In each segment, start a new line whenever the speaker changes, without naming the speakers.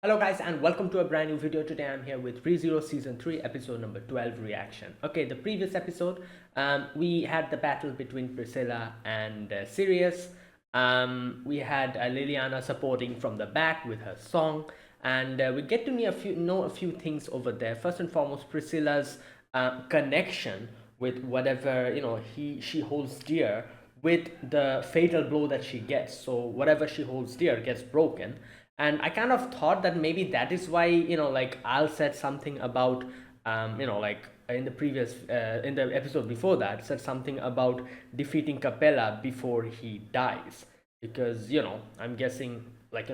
Hello guys and welcome to a brand new video. Today I'm here with ReZero Season 3 episode number 12 reaction. Okay, the previous episode we had the battle between Priscilla and Sirius. We had Liliana supporting from the back with her song, and we get to know a few things over there. First and foremost, Priscilla's connection with whatever she holds dear, with the fatal blow that she gets. So whatever she holds dear gets broken, and I kind of thought that maybe that is why like Al said something about like in the previous in the episode before that, said something about defeating Capella before he dies, because I'm guessing, like,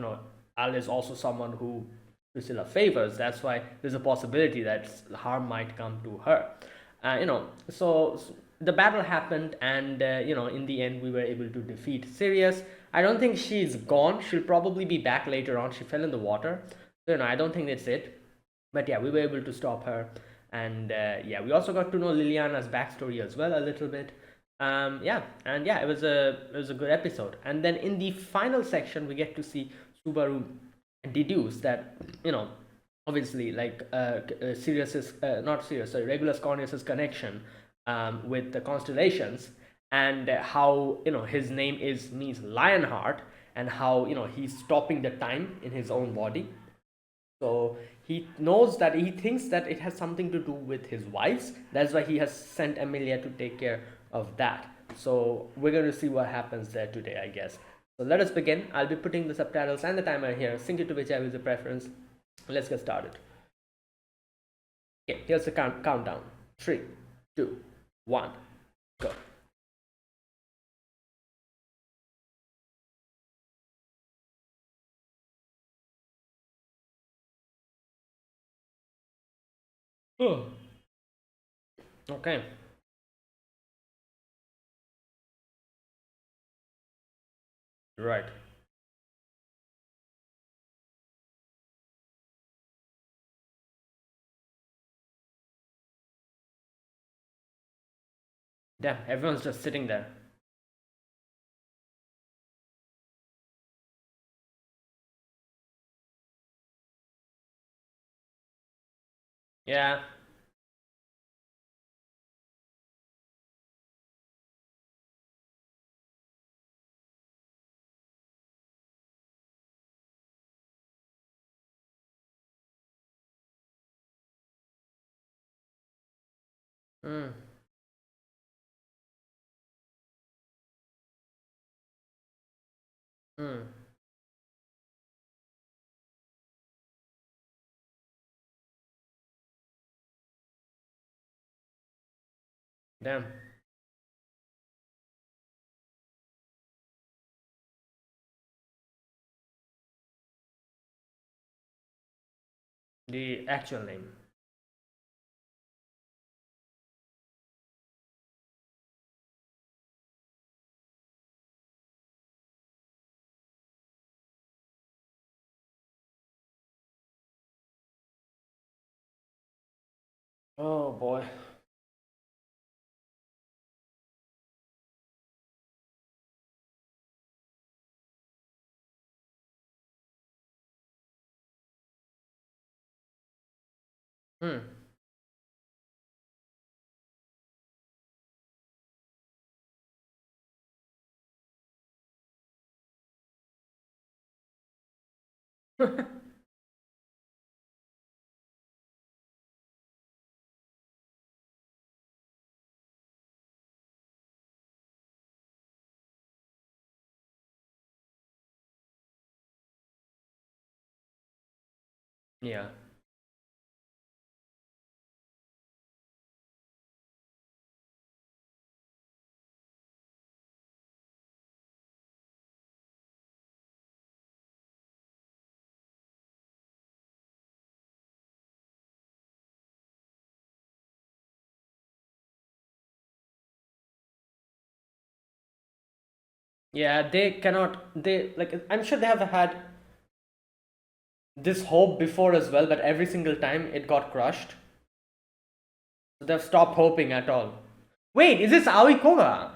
Al is also someone who Priscilla favors. That's why there's a possibility that harm might come to her. So the battle happened, and in the end, we were able to defeat Sirius. I don't think she's gone. She'll probably be back later on. She fell in the water, so I don't think that's it. But yeah, we were able to stop her, and yeah, we also got to know Liliana's backstory as well a little bit. Yeah, and yeah, it was a good episode. And then in the final section, we get to see Subaru deduce that obviously, like, Sirius's not Sirius, sorry, Regulus Cornelius's connection with the constellations, and how his name is means Lionheart, and how he's stopping the time in his own body. So he knows that, he thinks that it has something to do with his wife's. That's why he has sent Emilia to take care of that. So we're going to see what happens there today, I guess. So let us begin. I'll be putting the subtitles and the timer here. Sync it to whichever is your preference. Let's get started. Okay, here's the countdown. 3, 2, 1, go. Oh. Okay. Right. Damn, everyone's just sitting there. Yeah. Mm. Mm. Damn. The actual name. Oh boy. Hmm. Yeah. Yeah, they cannot. They, like, I'm sure they have had this hope before as well, but every single time it got crushed. So they've stopped hoping at all. Wait, is this Aoi Koga?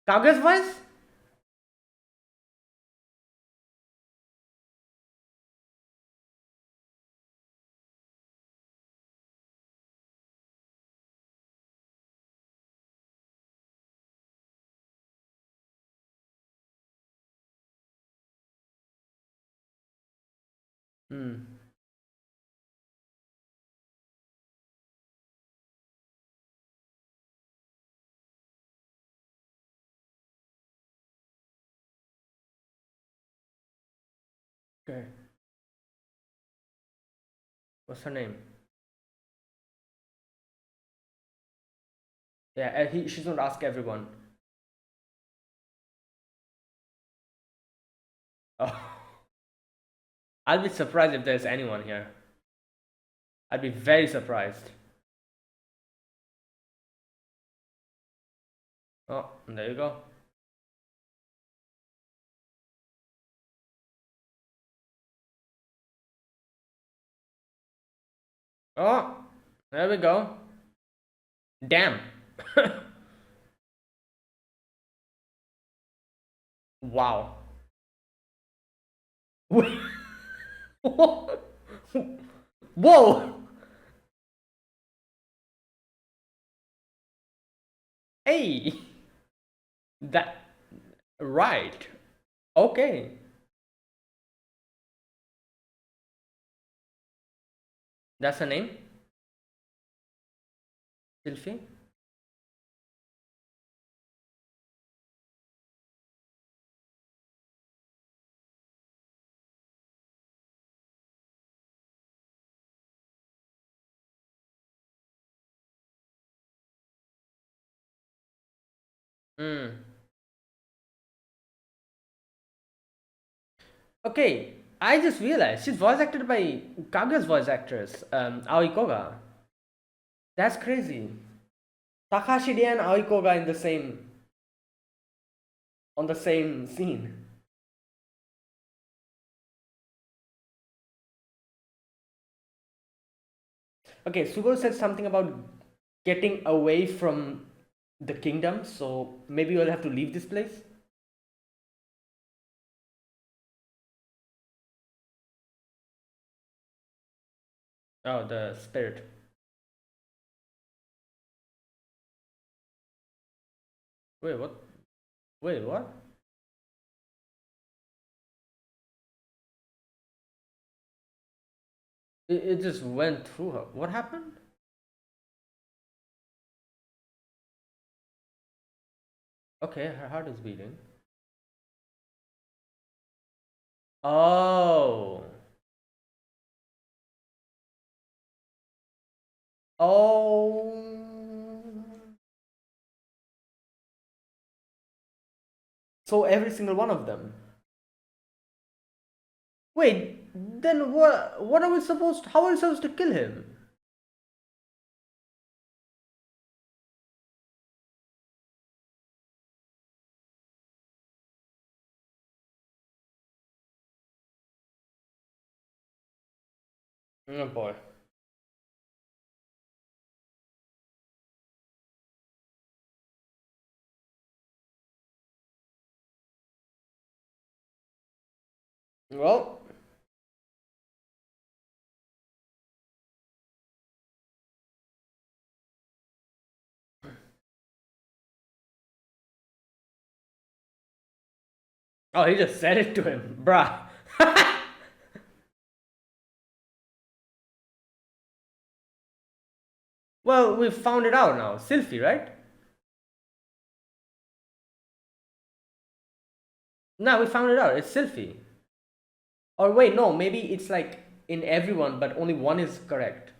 Kaga's voice? Hmm. Okay. What's her name? Yeah, she's gonna ask everyone. Oh, I'll be surprised if there's anyone here. I'd be very surprised. Oh, there you go. Oh, there we go. Damn. Wow. Whoa. Hey. That. Right. Okay. That's her name? Sylphie? Hmm. Okay. I just realized she's voice acted by Kaguya's voice actress, Aoi Koga. That's crazy. Takashi and Aoi Koga in the same on the same scene. Okay, Subaru said something about getting away from the kingdom, so maybe we'll have to leave this place. Oh, the spirit. Wait, what? Wait, what? It just went through her. What happened? Okay, her heart is beating. Oh. Oh. So every single one of them. Wait, then what are we supposed how are we supposed to kill him? Oh boy. Well, oh, he just said it to him, bruh. Well, we found it out now. Sylphie, right? No, we found it out. It's Sylphie. Or wait, no, maybe it's like in everyone, but only one is correct.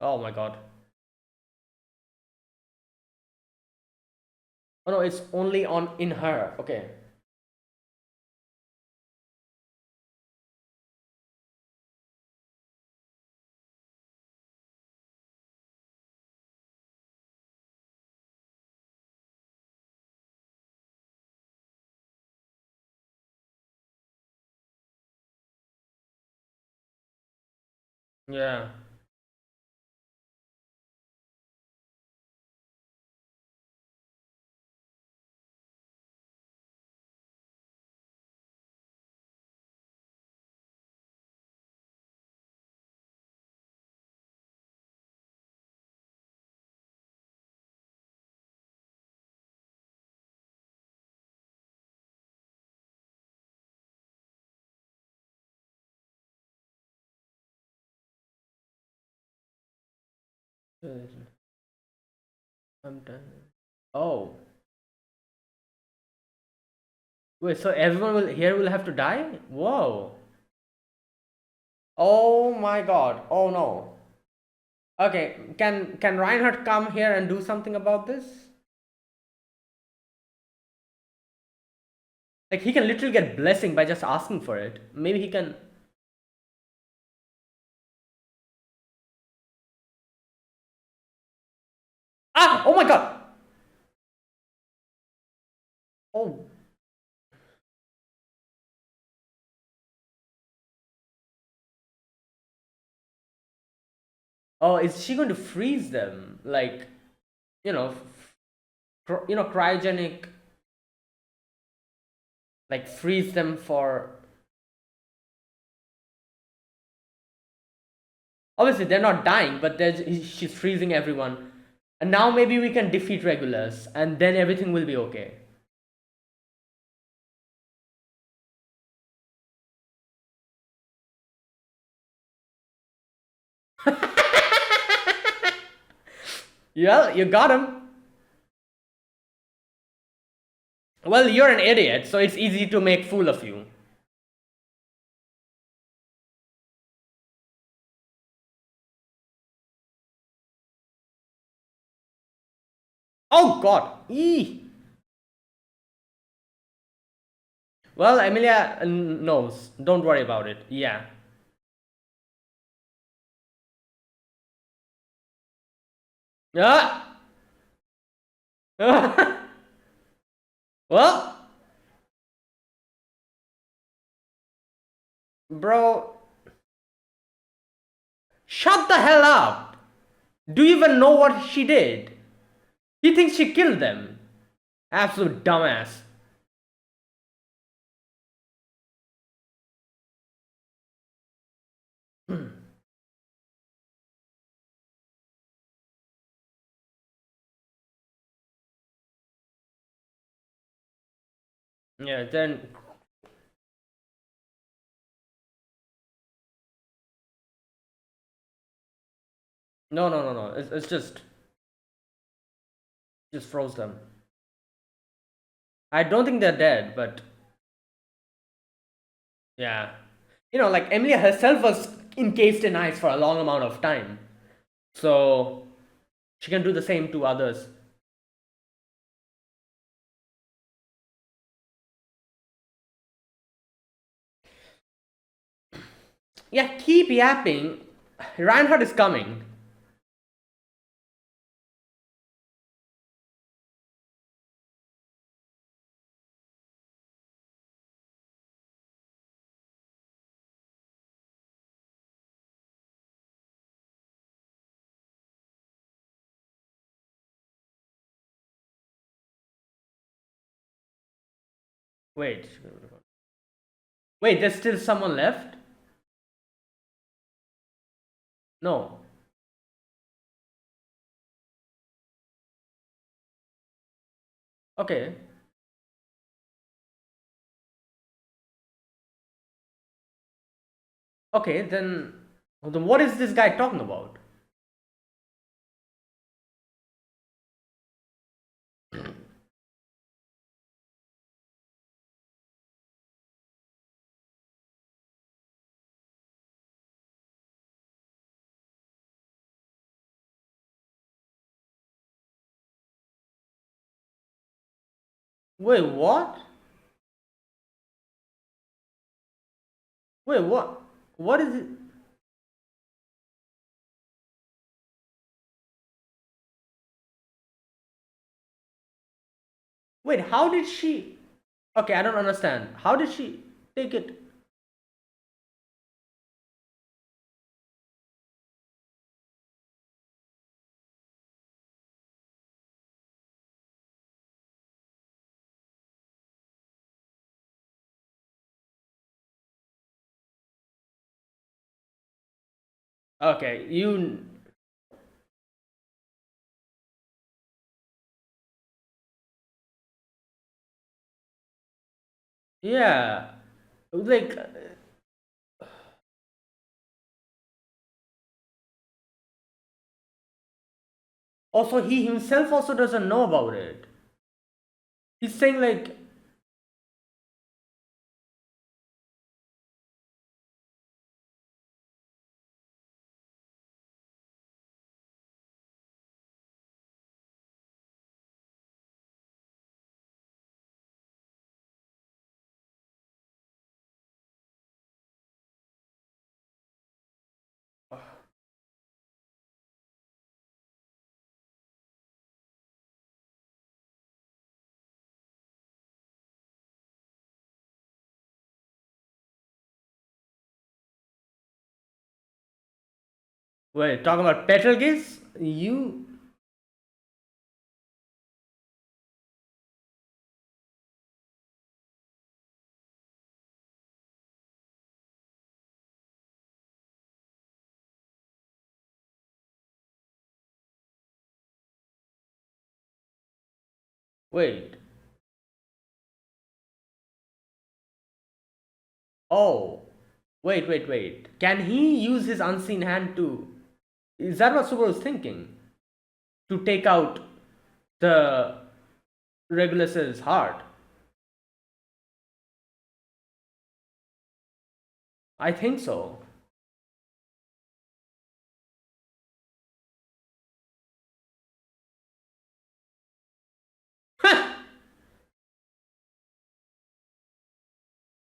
Oh my god. Oh no, it's only on in her. Okay. Yeah. I'm done. Oh, wait. So everyone will here will have to die? Whoa. Oh my God. Oh no. Okay. Can Reinhardt come here and do something about this? Like he can literally get blessing by just asking for it. Maybe he can. Ah! Oh my God. Oh. Oh, is she going to freeze them? Like, you know, cryogenic, like freeze them for. Obviously, they're not dying, but she's freezing everyone. And now maybe we can defeat Regulus, and then everything will be okay. Yeah, you got him. Well, you're an idiot, so it's easy to make fool of you. Oh God. Eee. Well, Emilia knows. Don't worry about it. Yeah. Ah. Well, bro, shut the hell up. Do you even know what she did? He thinks she killed them. Absolute dumbass. Yeah, then. No, no, no, no. It's just froze them. I don't think they're dead, but yeah. Like Emilia herself was encased in ice for a long amount of time. So she can do the same to others. Yeah, keep yapping. Reinhardt is coming. Wait. Wait, there's still someone left? No. Okay. Okay, then what is this guy talking about? Wait, what? Wait, what? What is it? Wait, how did she? Okay, I don't understand. How did she take it? Okay, you. Yeah. Like, Also, he himself also doesn't know about it. He's saying like, wait, talking about Betelgeuse? You. Wait. Oh. Wait. Can he use his unseen hand to. Is that what Subaru was thinking? To take out the Regulus's heart? I think so.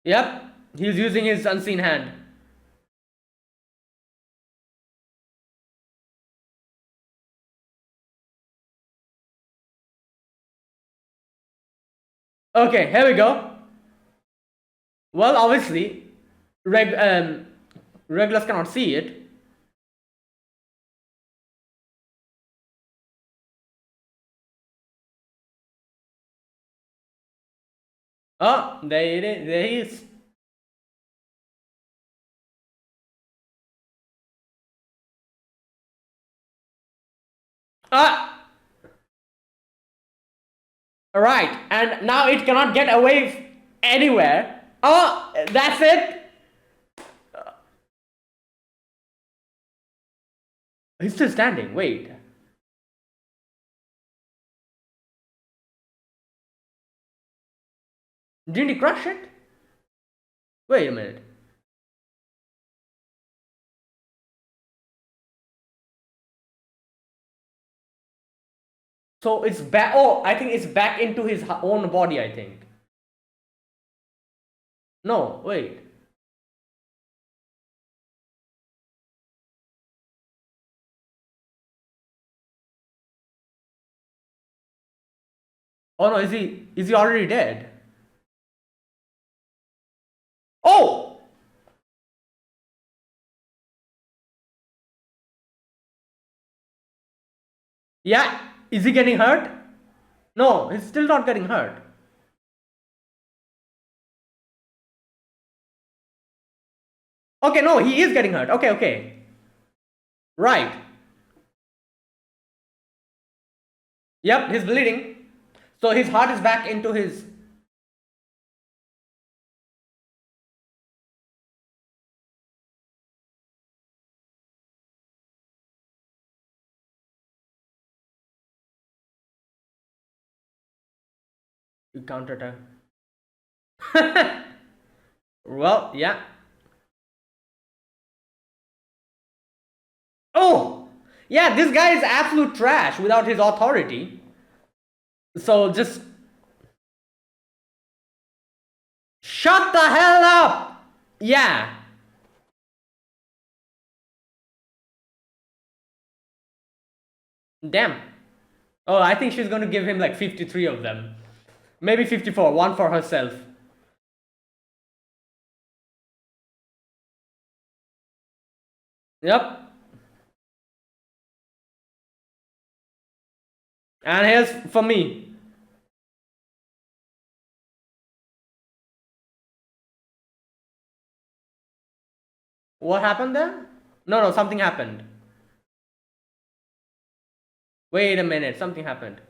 Yep, he's using his unseen hand. Okay, here we go. Well, obviously, Regulus cannot see it. Oh, there it is. There he is. Ah, all right. And now it cannot get away anywhere. Oh, that's it. He's still standing. Wait. Didn't he crush it? Wait a minute. So it's back. Oh, I think it's back into his own body, I think. No, wait. Oh no, is he already dead? Oh! Yeah. Is he getting hurt? No, he's still not getting hurt. Okay, no, he is getting hurt. Okay. Right. Yep, he's bleeding. So his heart is back into his. Counterattack. Well, yeah. Oh! Yeah, this guy is absolute trash without his authority. So just. Shut the hell up! Yeah. Damn. Oh, I think she's gonna give him like 53 of them. Maybe 54, one for herself. Yep. And here's for me. What happened there? No, something happened. Wait a minute, something happened.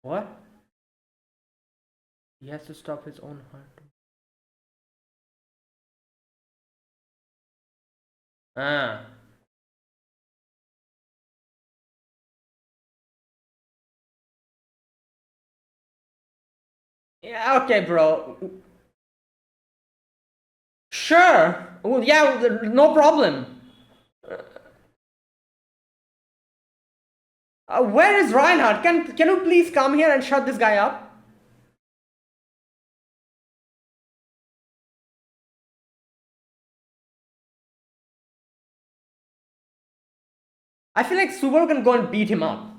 What? He has to stop his own heart. Ah. Yeah, okay, bro. Sure. Well, yeah, no problem. Where is Reinhardt? Can you please come here and shut this guy up? I feel like Subaru can go and beat him up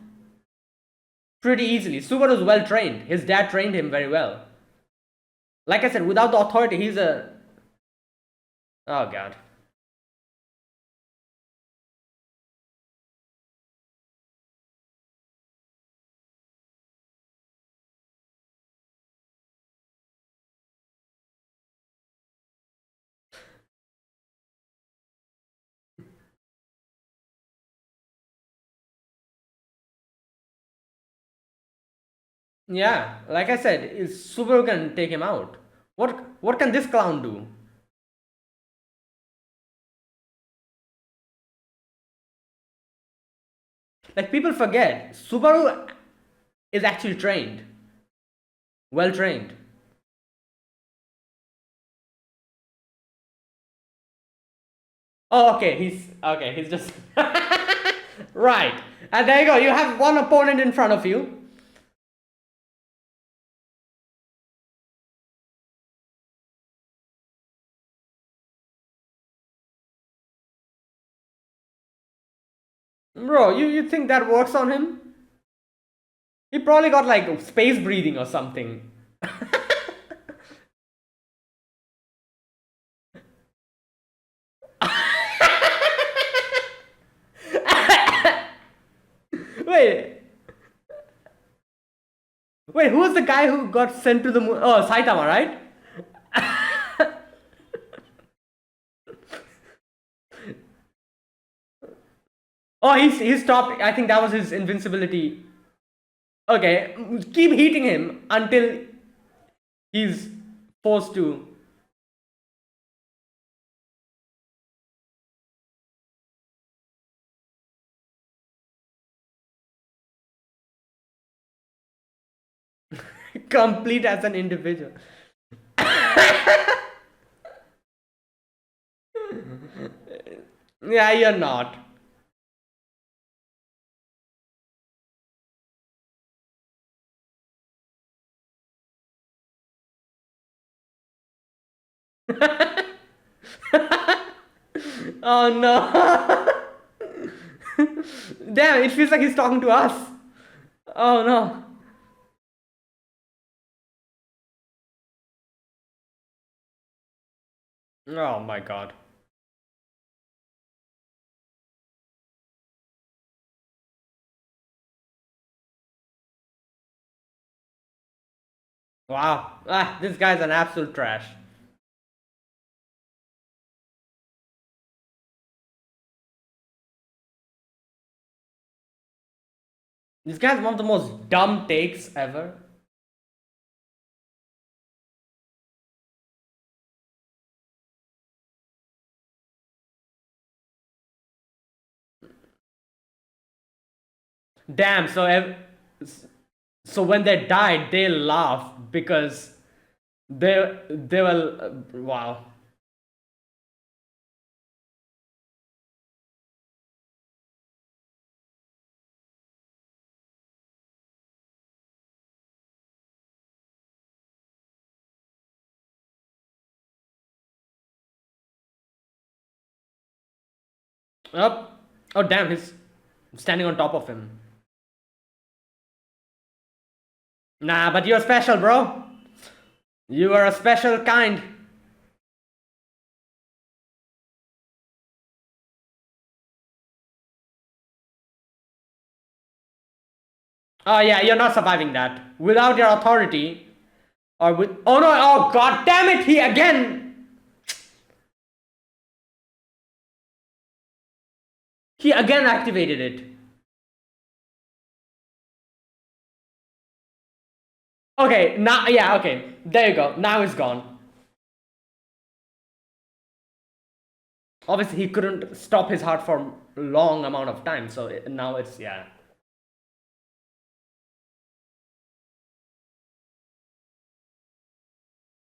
pretty easily. Subaru is well trained. His dad trained him very well. Like I said, without the authority, he's a. Oh god. Yeah, like I said, Subaru can take him out. What can this clown do? Like people forget, Subaru is actually trained, well trained. Oh, okay, he's just right. And there you go. You have one opponent in front of you. Bro, you think that works on him? He probably got like space breathing or something. Wait, wait, who was the guy who got sent to the moon? Oh, Saitama, right? Oh, he stopped. I think that was his invincibility. Okay, keep heating him until he's forced to. Complete as an individual. Yeah, you're not. Oh no. Damn, it feels like he's talking to us. Oh no. Oh my god. Wow. Ah, this guy's an absolute trash. This guy's one of the most dumb takes ever. Damn, so when they died, they laughed because they were wow. Oh, oh damn, he's standing on top of him. Nah, but you're special, bro. You are a special kind. Oh yeah, you're not surviving that. Without your authority, or with oh no, oh god damn it, he again he again activated it. Okay, now, yeah, okay. There you go. Now it's gone. Obviously, he couldn't stop his heart for a long amount of time, so now it's, yeah.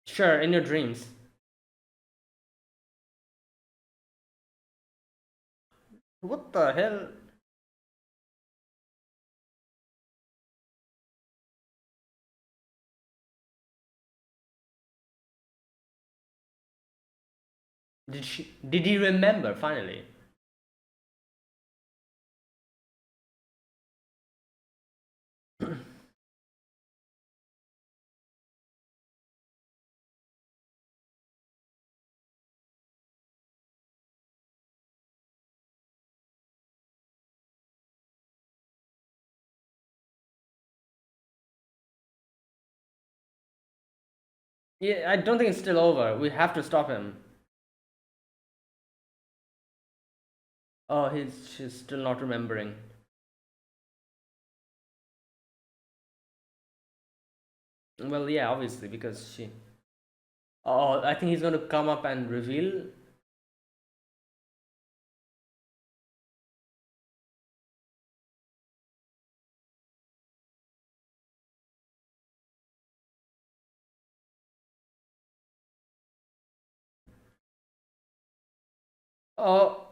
Sure, in your dreams. What the hell? Did he remember finally? Yeah, I don't think it's still over. We have to stop him. Oh, she's still not remembering. Well, yeah, obviously, because she. Oh, I think he's going to come up and reveal. Oh,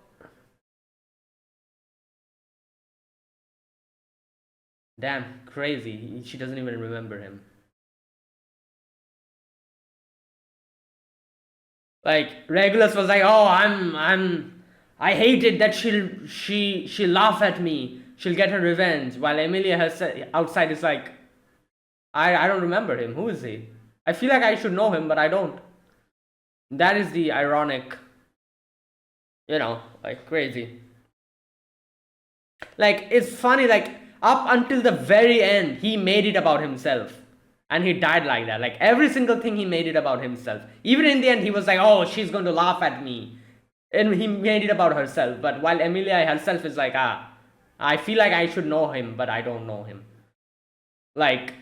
damn, crazy. She doesn't even remember him. Like Regulus was like, "Oh, I hated that she'll laugh at me. She'll get her revenge." While Emilia has outside is like, I don't remember him. Who is he? I feel like I should know him, but I don't. That is the ironic, like crazy. Like it's funny, like up until the very end, he made it about himself. And he died like that. Like every single thing he made it about himself. Even in the end, he was like, "Oh, she's going to laugh at me." And he made it about herself. But while Emilia herself is like, I feel like I should know him, but I don't know him. Like,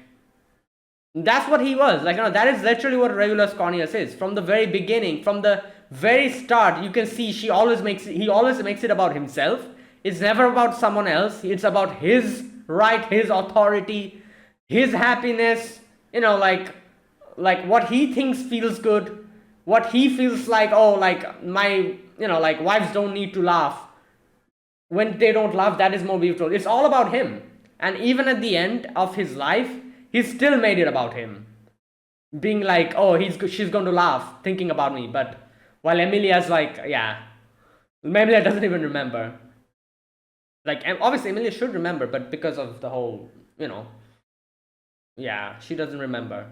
that's what he was. Like, that is literally what Regulus Cornelius is. From the very beginning, from the very start, you can see he always makes it about himself. It's never about someone else. It's about his right, his authority, his happiness, like what he thinks feels good, what he feels like, oh, like my, like wives don't need to laugh. When they don't laugh, that is more beautiful. It's all about him. And even at the end of his life, he still made it about him. Being like, oh, she's going to laugh thinking about me. But while Emilia's like, yeah, Emilia doesn't even remember. Like, obviously Emilia should remember, but because of the whole, yeah, she doesn't remember.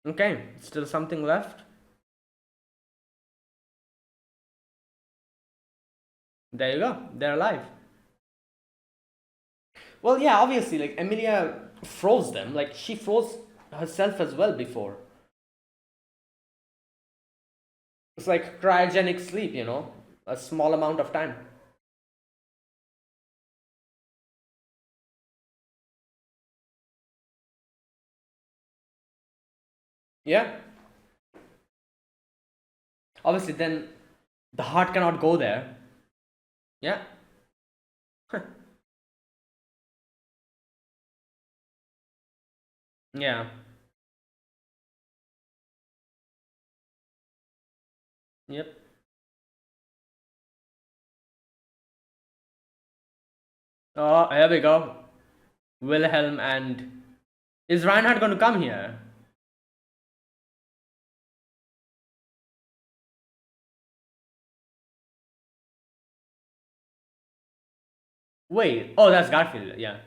Okay, still something left? There you go. They're alive. Well, yeah, obviously, like Emilia froze them. Like she froze herself as well before. It's like cryogenic sleep, a small amount of time. Yeah. Obviously, then the heart cannot go there. Yeah. Yeah. Yep. Oh, here we go. Wilhelm and is Reinhard going to come here? Wait. Oh, that's Garfield. Yeah.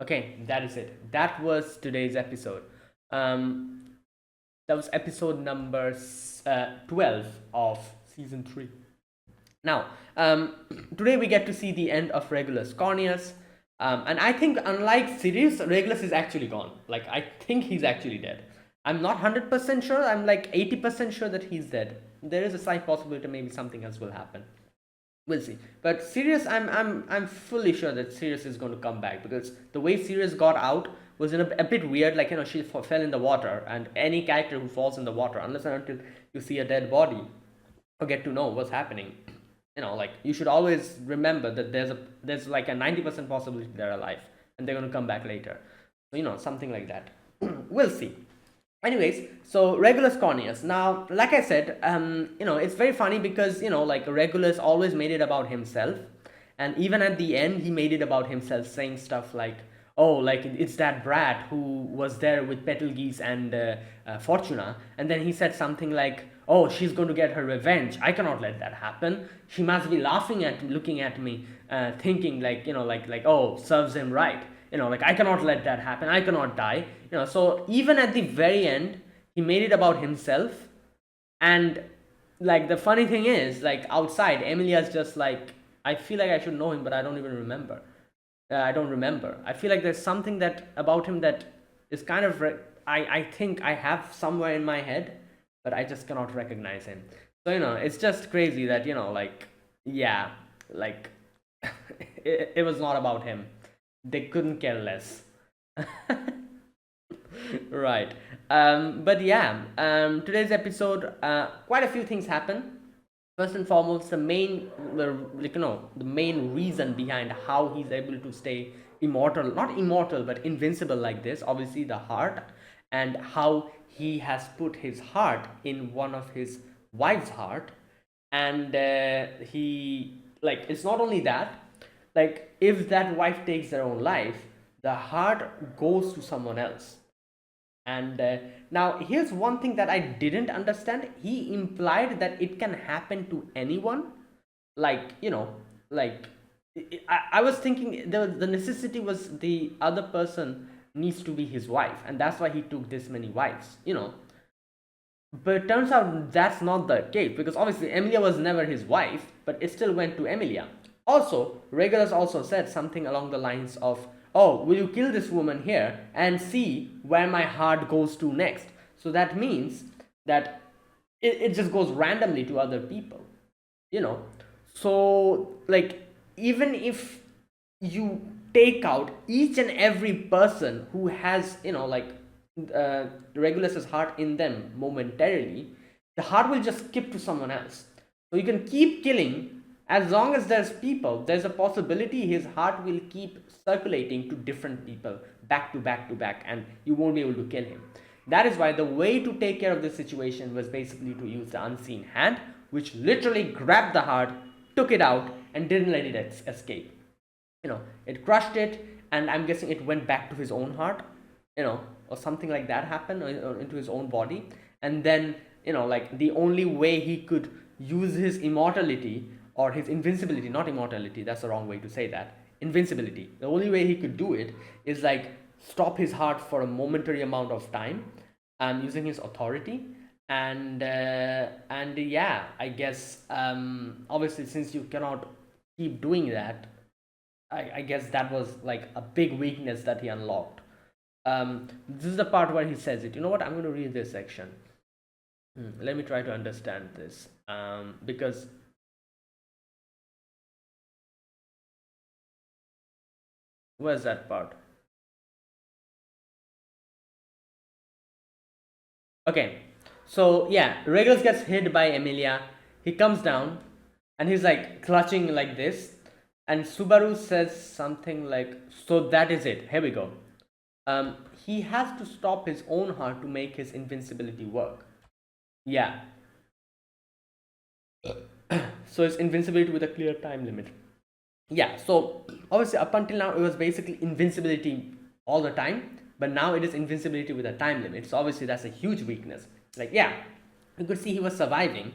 Okay, that is it. That was today's episode. Um, that was episode number 12 of season 3. Now, today we get to see the end of Regulus Cornelius. And I think, unlike Sirius, Regulus is actually gone. Like, I think he's actually dead. I'm not 100% sure. I'm like 80% sure that he's dead. There is a slight possibility maybe something else will happen. We'll see. But Sirius, I'm fully sure that Sirius is going to come back, because the way Sirius got out was a bit weird. Like, she fell in the water, and any character who falls in the water, unless and until you see a dead body or get to know what's happening, like, you should always remember that there's like a 90% possibility they're alive and they're going to come back later. So, something like that. We'll see. Anyways, so Regulus Cornelius. Now, like I said, it's very funny because, like, Regulus always made it about himself, and even at the end, he made it about himself, saying stuff like, "Oh, like, it's that brat who was there with Betelgeuse and Fortuna," and then he said something like, "Oh, she's going to get her revenge. I cannot let that happen. She must be laughing at, looking at me, thinking like, oh, serves him right." Like, I cannot let that happen. I cannot die. So even at the very end, he made it about himself. And, like, the funny thing is, like, outside, Emilia's just like, I feel like I should know him, but I don't even remember. I don't remember. I feel like there's something that about him that is kind of I think I have somewhere in my head, but I just cannot recognize him. So, it's just crazy that, like, yeah, like, it was not about him. They couldn't care less. Right. But yeah, today's episode, quite a few things happen. First and foremost, the main reason behind how he's able to stay immortal, not immortal, but invincible like this, obviously the heart, and how he has put his heart in one of his wife's heart. And he, like, it's not only that, like, if that wife takes their own life, the heart goes to someone else. And now here's one thing that I didn't understand. He implied that it can happen to anyone. Like, like, I was thinking the necessity was the other person needs to be his wife, and that's why he took this many wives. But it turns out that's not the case, because obviously Emilia was never his wife, but it still went to Emilia. Also, Regulus also said something along the lines of, "Oh, will you kill this woman here and see where my heart goes to next?" So that means that it just goes randomly to other people, you know. So, like, even if you take out each and every person who has, like, Regulus's heart in them momentarily, the heart will just skip to someone else. So you can keep killing. As long as there's people, there's a possibility his heart will keep circulating to different people, back to back to back, and you won't be able to kill him. That is why the way to take care of this situation was basically to use the unseen hand, which literally grabbed the heart, took it out, and didn't let it escape. It crushed it, and I'm guessing it went back to his own heart, or something like that happened, or into his own body. And then, like, the only way he could use his immortality, or his invincibility, not immortality, that's the wrong way to say that, invincibility, the only way he could do it is, like, stop his heart for a momentary amount of time, using his authority. And yeah, I guess, obviously, since you cannot keep doing that, I guess that was like a big weakness that he unlocked. This is the part where he says it. You know what? I'm going to read this section. Let me try to understand this, because where's that part? Okay, so yeah, Regulus gets hit by Emilia. He comes down, and he's like clutching like this, and Subaru says something like, "So that is it. Here we go." He has to stop his own heart to make his invincibility work. Yeah. So it's invincibility with a clear time limit. Yeah, so obviously up until now it was basically invincibility all the time, but now it is invincibility with a time limit. So obviously that's a huge weakness. Like, yeah, you could see he was surviving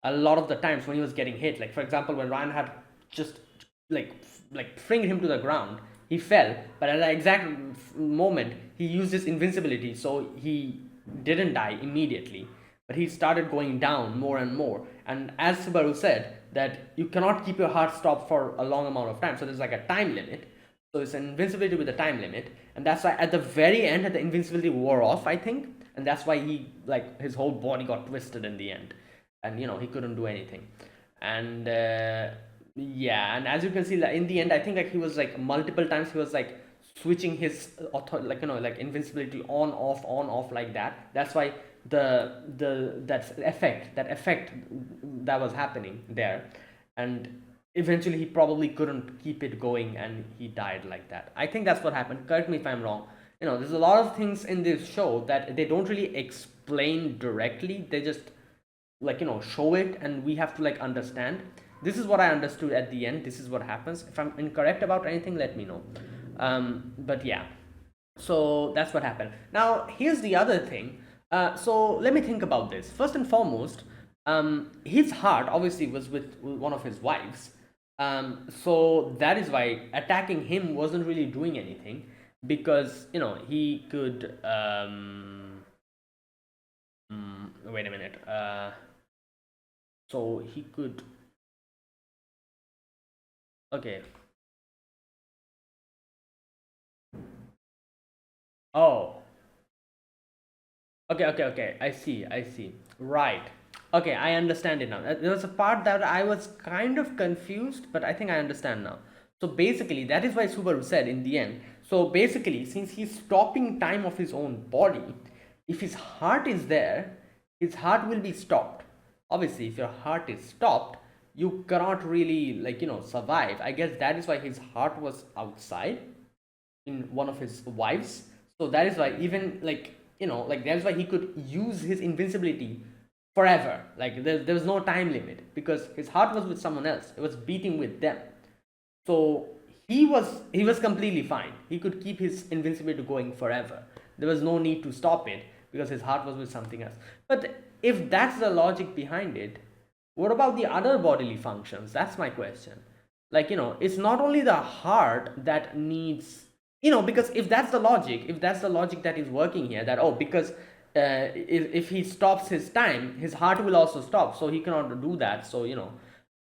a lot of the times when he was getting hit. Like, for example, when Ryan had just like flinged him to the ground, he fell, but at the exact moment he used his invincibility, so he didn't die immediately, but he started going down more and more. And as Subaru said, that you cannot keep your heart stopped for a long amount of time, so there's like a time limit. So it's an invincibility with a time limit, and that's why at the very end, the invincibility wore off, I think, and that's why he, like, his whole body got twisted in the end, and he couldn't do anything. And Yeah, and as you can see, like in the end, I think like he was like multiple times he was like switching his like like invincibility on off like that. That's why that effect that was happening there, and eventually he probably couldn't keep it going and he died like that. I think that's what happened. Correct me if I'm wrong. There's a lot of things in this show that they don't really explain directly. They just show it and we have to like understand. This is what I understood at the end. This is what happens. If I'm incorrect about anything, let me know. But yeah, so that's what happened. Now here's the other thing. So let me think about this. First and foremost, his heart obviously was with one of his wives. So that is why attacking him wasn't really doing anything, because he could wait a minute. So he could. Okay. Oh. Okay. I see. Right. Okay, I understand it now. There was a part that I was kind of confused, but I think I understand now. So basically, that is why Subaru said in the end. So basically, since he's stopping time of his own body, if his heart is there, his heart will be stopped. Obviously, if your heart is stopped, you cannot really survive. I guess that is why his heart was outside in one of his wives. So that is why even that's why he could use his invincibility forever. Like there was no time limit because his heart was with someone else. It was beating with them. So he was completely fine. He could keep his invincibility going forever. There was no need to stop it because his heart was with something else. But if that's the logic behind it, what about the other bodily functions? That's my question. It's not only the heart that needs, because if that's the logic that is working here, that because if he stops his time, his heart will also stop, so he cannot do that. So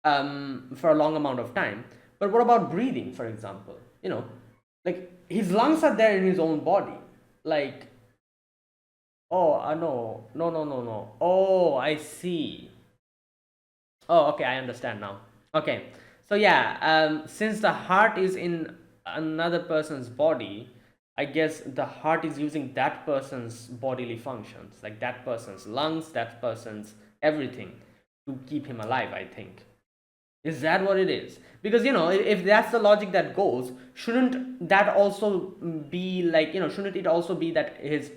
for a long amount of time. But what about breathing, for example? Like his lungs are there in his own body. Like, oh, no. Oh, I see. Oh, okay, I understand now. Okay, so yeah, since the heart is in another person's body, I guess the heart is using that person's bodily functions, like that person's lungs, that person's everything, to keep him alive, I think. Is that what it is? Because if that's the logic that goes, shouldn't that also be shouldn't it also be that his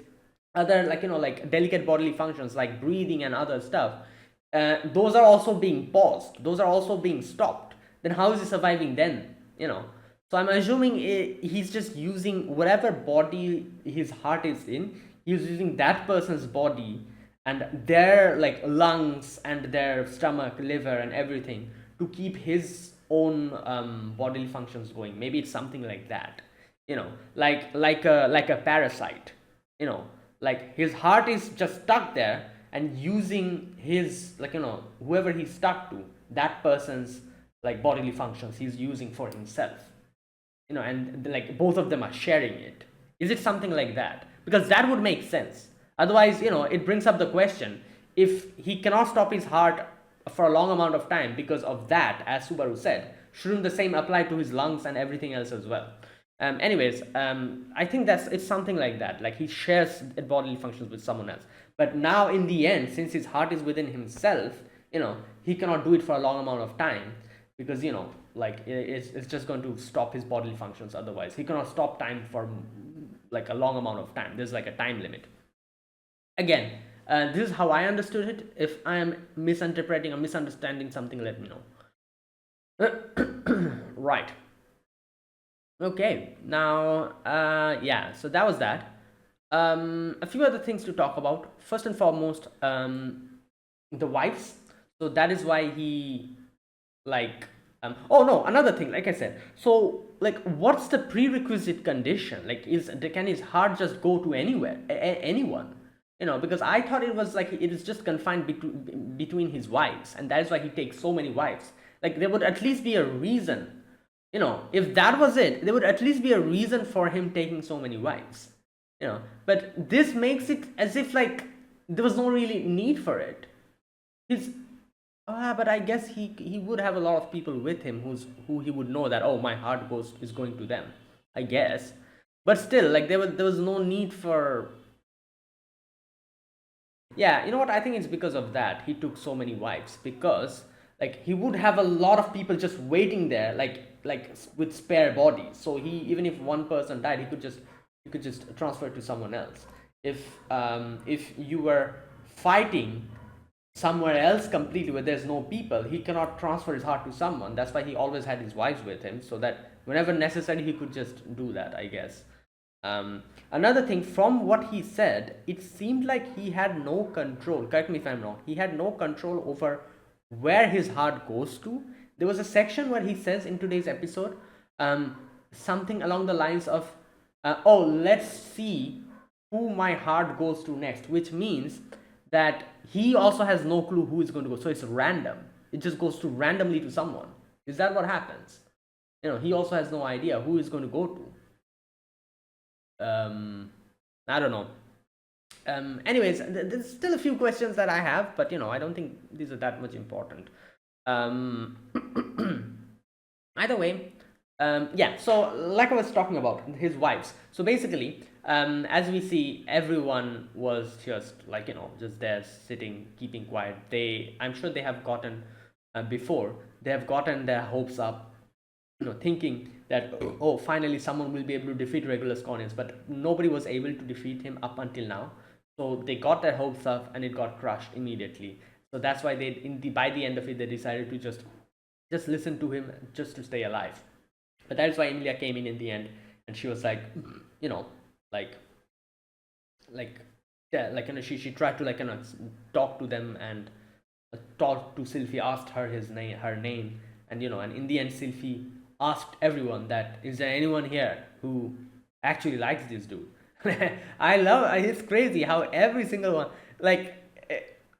other like delicate bodily functions like breathing and other stuff, those are also being paused, those are also being stopped? Then how is he surviving then? So I'm assuming he's just using whatever body his heart is in. He's using that person's body and their like lungs and their stomach, liver, and everything to keep his own bodily functions going. Maybe it's something like that. Like a parasite. you know like his heart is just stuck there and using his whoever he's stuck to, that person's like bodily functions he's using for himself. And like both of them are sharing it. Is it something like that? Because that would make sense. Otherwise, it brings up the question, if he cannot stop his heart for a long amount of time because of that, as Subaru said, shouldn't the same apply to his lungs and everything else as well? Anyways, I think it's something like that. Like he shares bodily functions with someone else, but now in the end, since his heart is within himself, he cannot do it for a long amount of time, because like it's just going to stop his bodily functions. Otherwise, he cannot stop time for like a long amount of time. There's like a time limit. Again, this is how I understood it. If I am misinterpreting or misunderstanding something, let me know. Right. Okay, now, yeah, so that was that. A few other things to talk about. First and foremost, the wives. So that is why he, like, oh no, another thing, like I said. So, like, what's the prerequisite condition? Like, can his heart just go to anywhere, anyone? Because I thought it was like it is just confined between his wives, and that is why he takes so many wives. Like, there would at least be a reason. If that was it, there would at least be a reason for him taking so many wives. But this makes it as if like there was no really need for it. His But I guess he would have a lot of people with him who he would know that, oh, my heart goes is going to them, I guess. But still, like there was no need for. Yeah, you know what? I think it's because of that he took so many wives, because like he would have a lot of people just waiting there, with spare bodies. So he, even if one person died, he could just transfer it to someone else. If you were fighting somewhere else completely where there's no people, he cannot transfer his heart to someone. That's why he always had his wives with him, so that whenever necessary he could just do that, I guess. Another thing, from what he said, it seemed like he had no control. Correct me if I'm wrong. He had no control over where his heart goes to. There was a section where he says in today's episode, something along the lines of, "Oh, let's see who my heart goes to next," which means that he also has no clue who is going to go. So it's random. It just goes to randomly to someone. Is that what happens? He also has no idea who is going to go to. I don't know. Anyways, there's still a few questions that I have, but I don't think these are that much important. Um, Either way, yeah. So, like I was talking about, his wives. So basically, as we see, everyone was just like just there, sitting, keeping quiet. I'm sure they have gotten before. They have gotten their hopes up, thinking that, oh, finally someone will be able to defeat Regulus Cornelius, but nobody was able to defeat him up until now. So they got their hopes up, and it got crushed immediately. So that's why by the end of it, they decided to just listen to him, just to stay alive. But that's why Emilia came in the end, and she was like, like, yeah, she tried to talk to them, and talked to Sylphie, asked her her name, and and in the end, Sylphie asked everyone that, is there anyone here who actually likes this dude? I love It's crazy how every single one, like,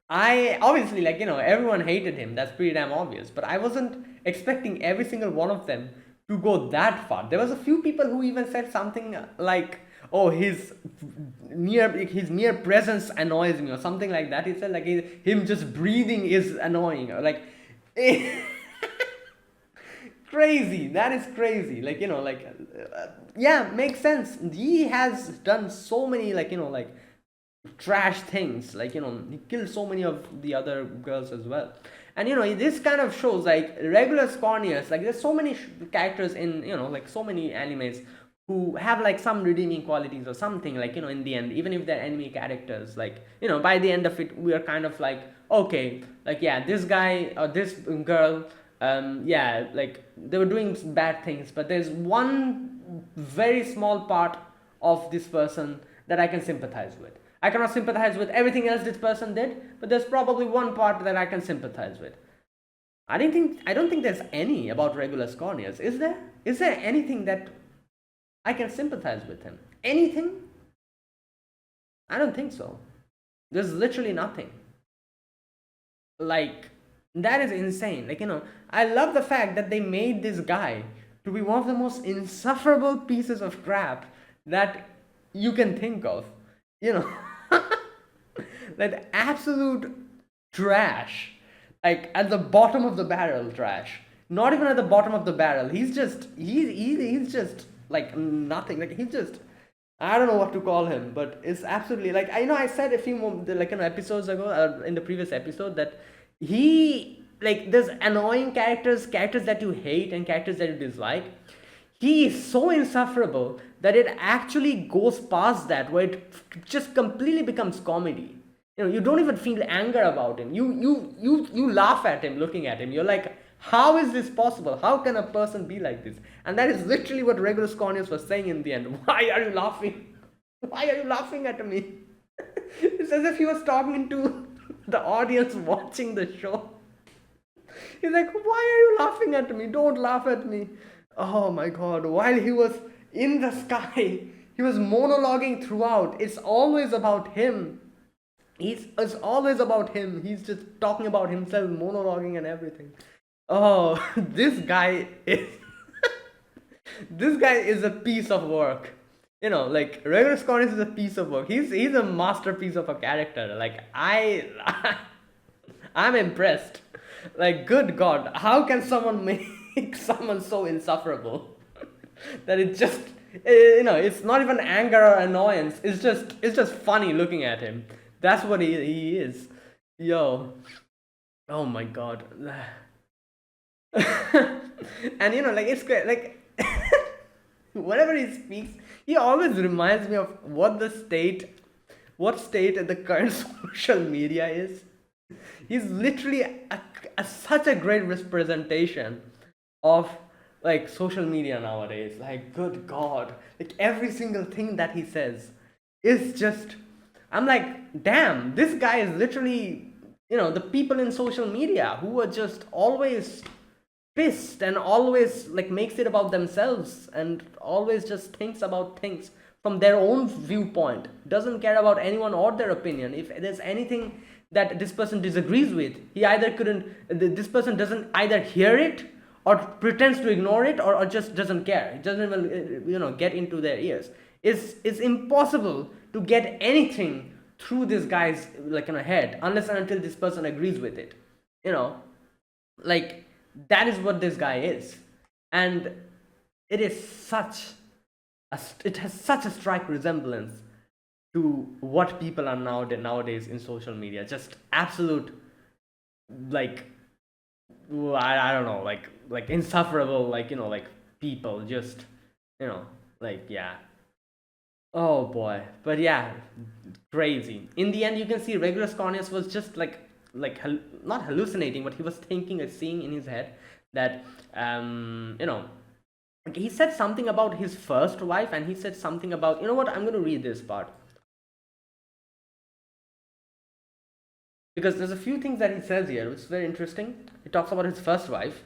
I obviously, everyone hated him. That's pretty damn obvious. But I wasn't expecting every single one of them to go that far. There was a few people who even said something like, "Oh, his mere presence annoys me," or something like that. He said like him just breathing is annoying, or like. Crazy. That is crazy. Yeah, makes sense. He has done so many trash things. He killed so many of the other girls as well. And this kind of shows Regulus Cornelius. There's so many characters in so many animes who have some redeeming qualities or something, in the end, even if they're enemy characters, by the end of it, we are kind of okay, yeah, this guy or this girl, yeah, they were doing bad things, but there's one very small part of this person that I can sympathize with. I cannot sympathize with everything else this person did, but there's probably one part that I can sympathize with. I don't think there's any about Regulus Cornelius. Is there? Is there anything that I can sympathize with him? Anything? I don't think so. There's literally nothing. That is insane. I love the fact that they made this guy to be one of the most insufferable pieces of crap that you can think of. Like absolute trash. At the bottom of the barrel trash. Not even at the bottom of the barrel. He's just nothing. He's just, I don't know what to call him, but it's absolutely I said a few more episodes ago, in the previous episode, that he there's annoying characters that you hate and characters that you dislike. He is so insufferable that it actually goes past that, where it just completely becomes comedy. You don't even feel anger about him. You laugh at him, looking at him. You're like, how is this possible? How can a person be like this? And that is literally what Regulus Cornelius was saying in the end. Why are you laughing? Why are you laughing at me? It's as if he was talking to the audience watching the show. He's like, why are you laughing at me? Don't laugh at me. Oh my god. While he was in the sky, he was monologuing throughout. It's always about him. It's always about him. He's just talking about himself, monologuing and everything. Oh, this guy is this guy is a piece of work. Regulus Cornelius is a piece of work. He's a masterpiece of a character. I'm impressed. Like, good God, how can someone make someone so insufferable that it just, it's not even anger or annoyance. It's just funny looking at him. That's what he is. Yo, oh my God. And like it's great. Like whenever he speaks, he always reminds me of what state the current social media is. He's literally such a great representation of like social media nowadays. Like, good God, like every single thing that he says is just. I'm like, damn, this guy is literally, the people in social media who are just always pissed and always like makes it about themselves and always just thinks about things from their own viewpoint, doesn't care about anyone or their opinion. If there's anything that this person disagrees with, he either couldn't this person doesn't either hear it or pretends to ignore it, or just doesn't care. It doesn't even get into their ears. It's impossible to get anything through this guy's like head unless and until this person agrees with it. you know like that is what this guy is. And it is it has such a stark resemblance to what people are nowadays in social media. Just absolute, like, I don't know, like insufferable, like people, just like, yeah. Oh boy. But yeah, crazy. In the end, you can see Regulus Cornelius was just not hallucinating, but he was thinking and seeing in his head that he said something about his first wife, and he said something about, what, I'm going to read this part, because there's a few things that he says here which is very interesting. He talks about his first wife.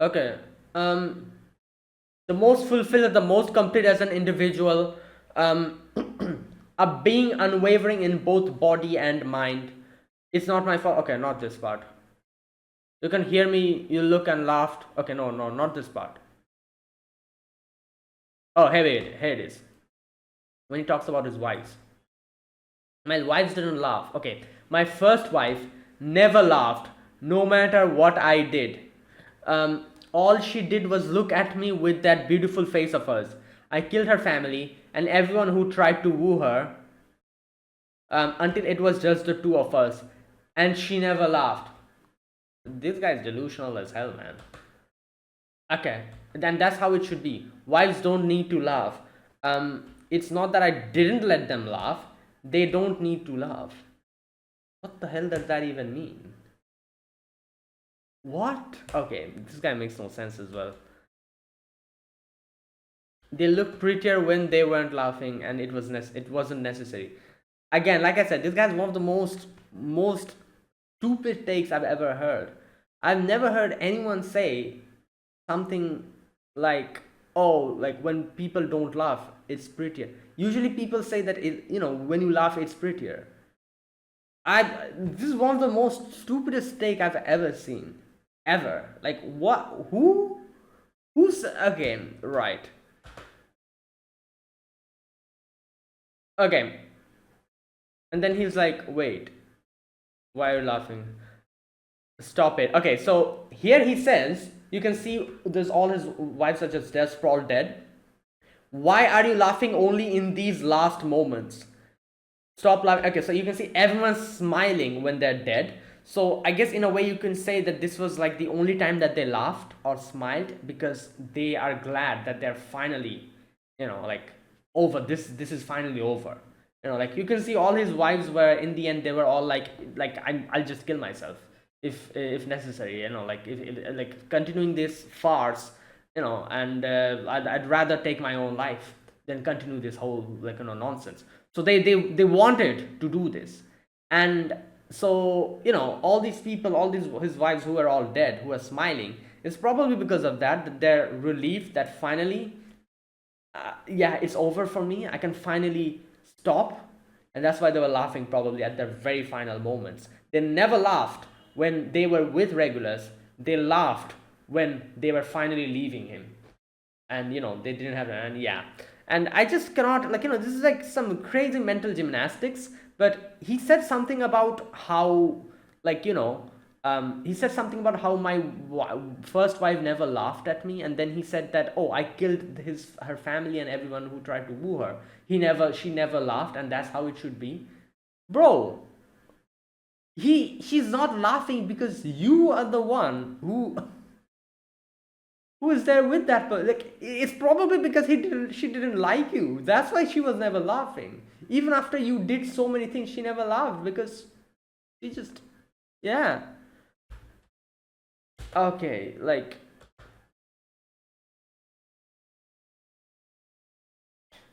Okay. The most fulfilled, the most complete as an individual, a being unwavering in both body and mind. It's not my fault. Okay, not this part. You can hear me, you look and laughed. Okay, no, not this part. Oh, here it is. When he talks about his wives. My wives didn't laugh. Okay, my first wife never laughed, no matter what I did. All she did was look at me with that beautiful face of hers. I killed her family and everyone who tried to woo her, until it was just the two of us, and she never laughed. This guy's delusional as hell, man. Okay, then that's how it should be. Wives don't need to laugh. It's not that I didn't let them laugh. They don't need to laugh. What the hell does that even mean? What? Okay, this guy makes no sense as well. They look prettier when they weren't laughing, and it wasn't necessary. Again, like I said, this guy's one of the most stupid takes I've ever heard. I've never heard anyone say something like, oh, like when people don't laugh, it's prettier. Usually people say that when you laugh, it's prettier. This is one of the most stupidest take I've ever seen. Ever. Like, what? Who's, again, right. Okay. And then he's like, wait, why are you laughing? Stop it. Okay, so here he says, you can see there's all his wives are just dead, sprawled dead. Why are you laughing only in these last moments? Stop laughing. Okay, so you can see everyone's smiling when they're dead. So I guess in a way you can say that this was like the only time that they laughed or smiled, because they are glad that they're finally, like, over. This is finally over. Like, you can see all his wives were, in the end, they were all like I'll just kill myself if necessary. Like, if like continuing this farce, and I'd rather take my own life than continue this whole, like, nonsense. So they wanted to do this. And so, all these people, all these his wives who are all dead, who are smiling, it's probably because of that they're relieved that finally, yeah, it's over for me. I can finally stop. And that's why they were laughing probably at their very final moments. They never laughed when they were with Regulus. They laughed when they were finally leaving him. And they didn't have, and yeah. And I just cannot, like, this is like some crazy mental gymnastics. But he said something about how, like, he said something about how my first wife never laughed at me, and then he said that, oh, I killed her family and everyone who tried to woo her. She never laughed, and that's how it should be. Bro, she's not laughing because you are the one who is there with that person. Like, it's probably because she didn't like you. That's why she was never laughing. Even after you did so many things, she never laughed because she just, yeah. Okay, like,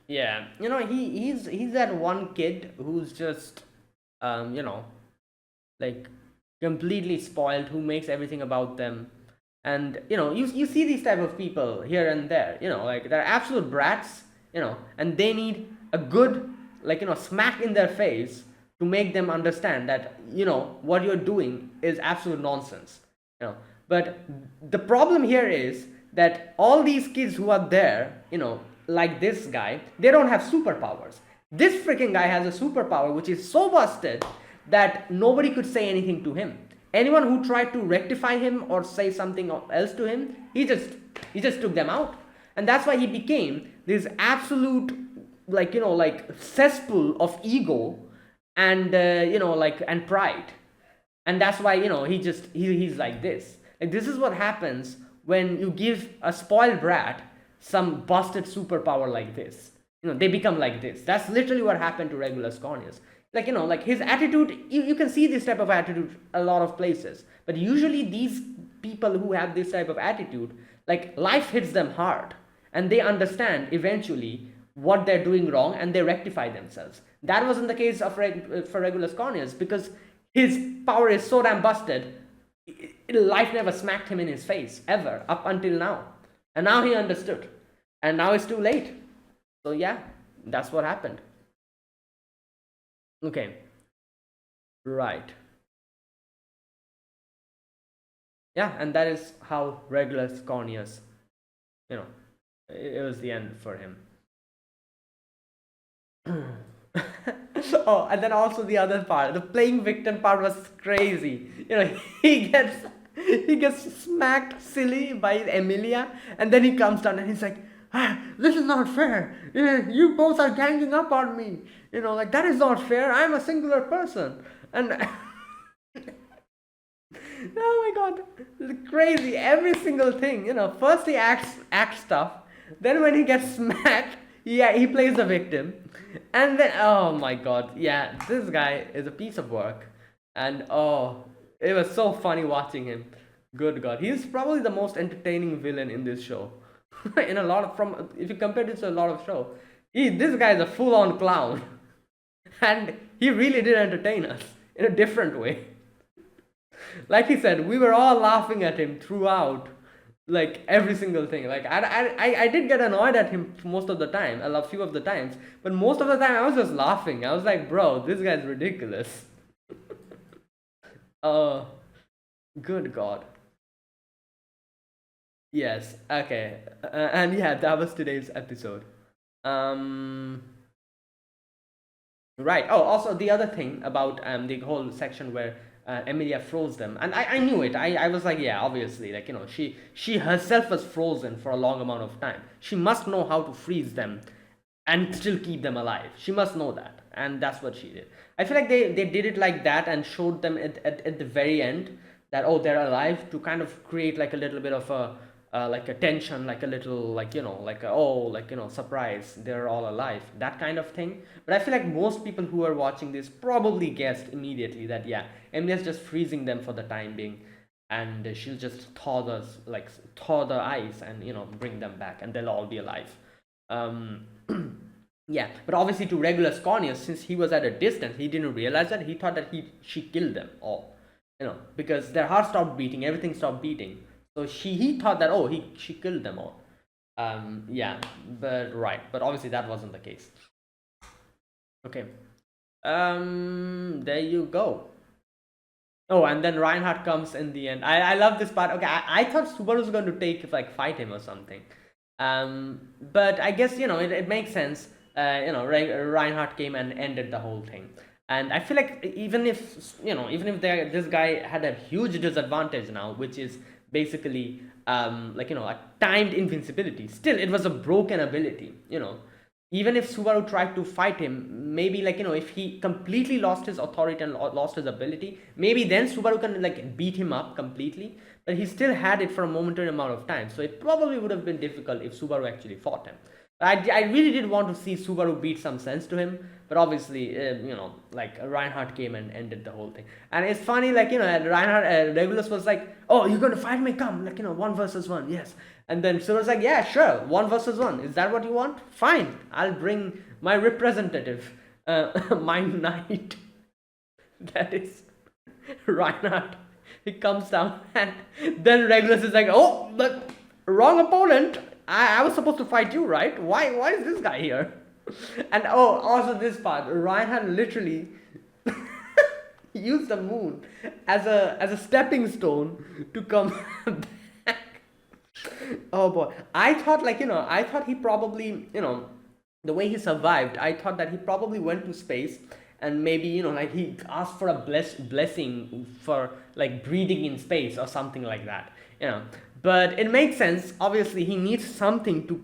yeah, he's that one kid who's just, you know, like, completely spoiled, who makes everything about them. And you see these type of people here and there, like, they're absolute brats, and they need a good, like, smack in their face to make them understand that, what you're doing is absolute nonsense. But the problem here is that all these kids who are there, like this guy, they don't have superpowers. This freaking guy has a superpower which is so busted that nobody could say anything to him. Anyone who tried to rectify him or say something else to him, he just took them out. And that's why he became this absolute, like cesspool of ego and and pride. And that's why, he's like this. Like, this is what happens when you give a spoiled brat some busted superpower like this. They become like this. That's literally what happened to Regulus Cornelius. Like, like, his attitude, you can see this type of attitude a lot of places. But usually these people who have this type of attitude, like, life hits them hard, and they understand eventually what they're doing wrong, and they rectify themselves. That wasn't the case for Regulus Cornelius, because his power is so damn busted. Life never smacked him in his face ever up until now, and now he understood, and now it's too late. So yeah, that's what happened. Okay, right. Yeah, and that is how Regulus Cornelius, you know it was the end for him. Oh, and then also the other part, the playing victim part was crazy. He gets smacked silly by Emilia, and then he comes down and he's like, this is not fair. You both are ganging up on me. Like, that is not fair. I'm a singular person. And oh my god, it's crazy. Every single thing. First he acts stuff, then when he gets smacked, yeah, he plays the victim, and then, oh my god, yeah, this guy is a piece of work. And oh, it was so funny watching him. Good god, he's probably the most entertaining villain in this show. In a lot of, from if you compare this to a lot of show, this guy is a full-on clown. And he really did entertain us in a different way. Like he said, we were all laughing at him throughout, like, every single thing. Like, I did get annoyed at him most of the time, a few of the times, but most of the time I was just laughing. I was like, bro, this guy's ridiculous. uh Good god. Yes, okay. And yeah, that was today's episode. um Right. Oh, also the other thing about the whole section where Emilia froze them, and I knew it. I was like, yeah, obviously, like, she herself was frozen for a long amount of time. She must know how to freeze them and still keep them alive. She must know that, and that's what she did. I feel like they did it like that and showed them at the very end that, oh, they're alive, to kind of create like a little bit of a like a tension, like a little, like, like a, oh, like, surprise, they're all alive, that kind of thing. But I feel like most people who are watching this probably guessed immediately that, yeah, Emily's just freezing them for the time being, and she'll just thaw the ice and, bring them back, and they'll all be alive. um yeah, but obviously to Regulus Cornelius, since he was at a distance, he didn't realize that. He thought that she killed them all, because their heart stopped beating, everything stopped beating. So he thought that, oh, she killed them all. Yeah, but right, but obviously that wasn't the case. Okay. There you go. Oh, and then Reinhardt comes in the end. I love this part. Okay, I thought Subaru was going to fight him or something. But I guess it makes sense. Reinhardt came and ended the whole thing, and I feel like even if this guy had a huge disadvantage now, which is basically a timed invincibility. Still, it was a broken ability. Even if Subaru tried to fight him, maybe if he completely lost his authority and lost his ability, maybe then Subaru can beat him up completely. But he still had it for a momentary amount of time, so it probably would have been difficult if Subaru actually fought him. I really did want to see Subaru beat some sense to him, but obviously, Reinhardt came and ended the whole thing. And it's funny, Reinhardt, Regulus was like, "Oh, you're gonna fight me? Come, 1 versus 1, yes." And then Subaru's like, "Yeah, sure, 1 versus 1. Is that what you want? Fine, I'll bring my representative, my knight." That is Reinhardt. He comes down, and then Regulus is like, "Oh, but wrong opponent. I was supposed to fight you, right? Why is this guy here?" And oh, also this part, Reinhardt literally used the moon as a stepping stone to come back. Oh boy, I thought he probably, the way he survived, I thought that he probably went to space and maybe he asked for a blessing for breathing in space or something like that. But it makes sense. Obviously, he needs something to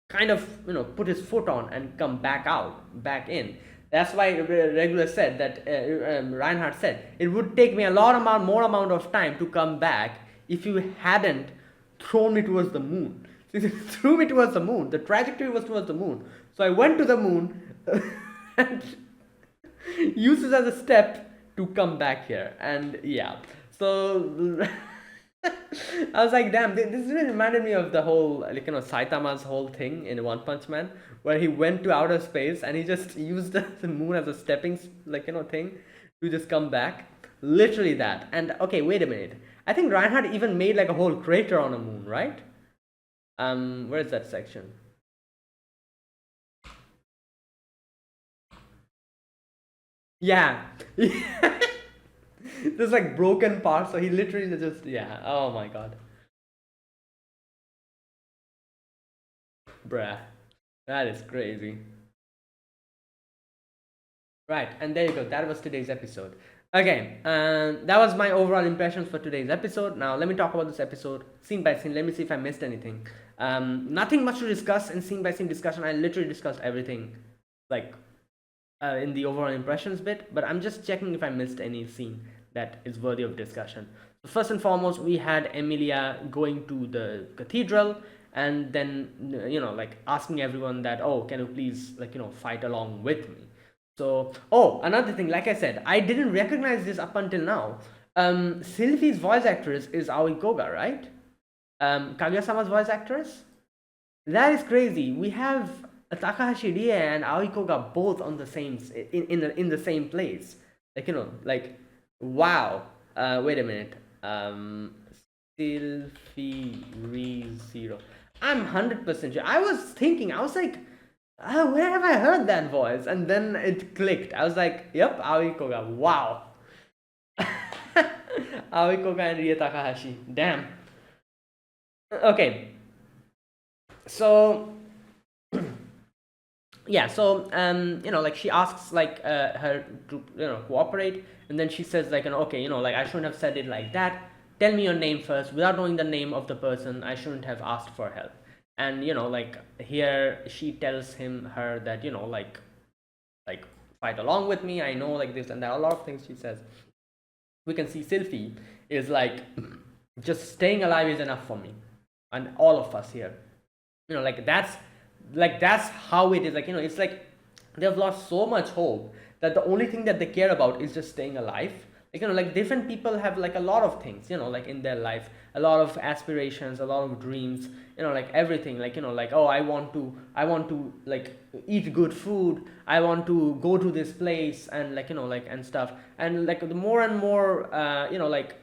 kind of put his foot on and come back in. That's why Regulus said that Reinhardt said it would take me a more amount of time to come back if you hadn't thrown me towards the moon. So he threw me towards the moon. The trajectory was towards the moon, so I went to the moon and used it as a step to come back here. And yeah, so I was like, damn, this really reminded me of the whole, Saitama's whole thing in One Punch Man, where he went to outer space and he just used the moon as a stepping, thing to just come back. Literally that. And okay, wait a minute. I think Reinhardt even made a whole crater on a moon, right? Where is that section? Yeah. There's broken parts, so he literally just, yeah. Oh my god. Bruh. That is crazy. Right, and there you go. That was today's episode. Okay, that was my overall impressions for today's episode. Now, let me talk about this episode scene by scene. Let me see if I missed anything. Nothing much to discuss in scene by scene discussion. I literally discussed everything, like, in the overall impressions bit, but I'm just checking if I missed any scene that is worthy of discussion. So first and foremost, we had Emilia going to the cathedral and then asking everyone that, oh, can you please fight along with me. So, oh, another thing, like I said, I didn't recognize this up until now. Sylvie's voice actress is Aoi Koga, right? Kaguya-sama's voice actress. That is crazy. We have Takahashi Rie and Aoi Koga both on the same in the same place. Wow. Wait a minute. Sylvie ReZero. I'm 100% sure. I was thinking. I was like, where have I heard that voice? And then it clicked. I was like, yep, Aoi Koga. Wow. Aoi Koga and Rie Takahashi. Damn. Okay. So yeah, so she asks her to cooperate, and then she says okay, I shouldn't have said it like that. Tell me your name first. Without knowing the name of the person, I shouldn't have asked for help. And here she tells her that fight along with me. I know this and that. A lot of things she says. We can see Sylvie is just staying alive is enough for me, and all of us here. That's how it is. It's they've lost so much hope that the only thing that they care about is just staying alive. Different people have a lot of things in their life, a lot of aspirations, a lot of dreams, everything, oh, I want to eat good food, I want to go to this place, and and stuff. And the more and more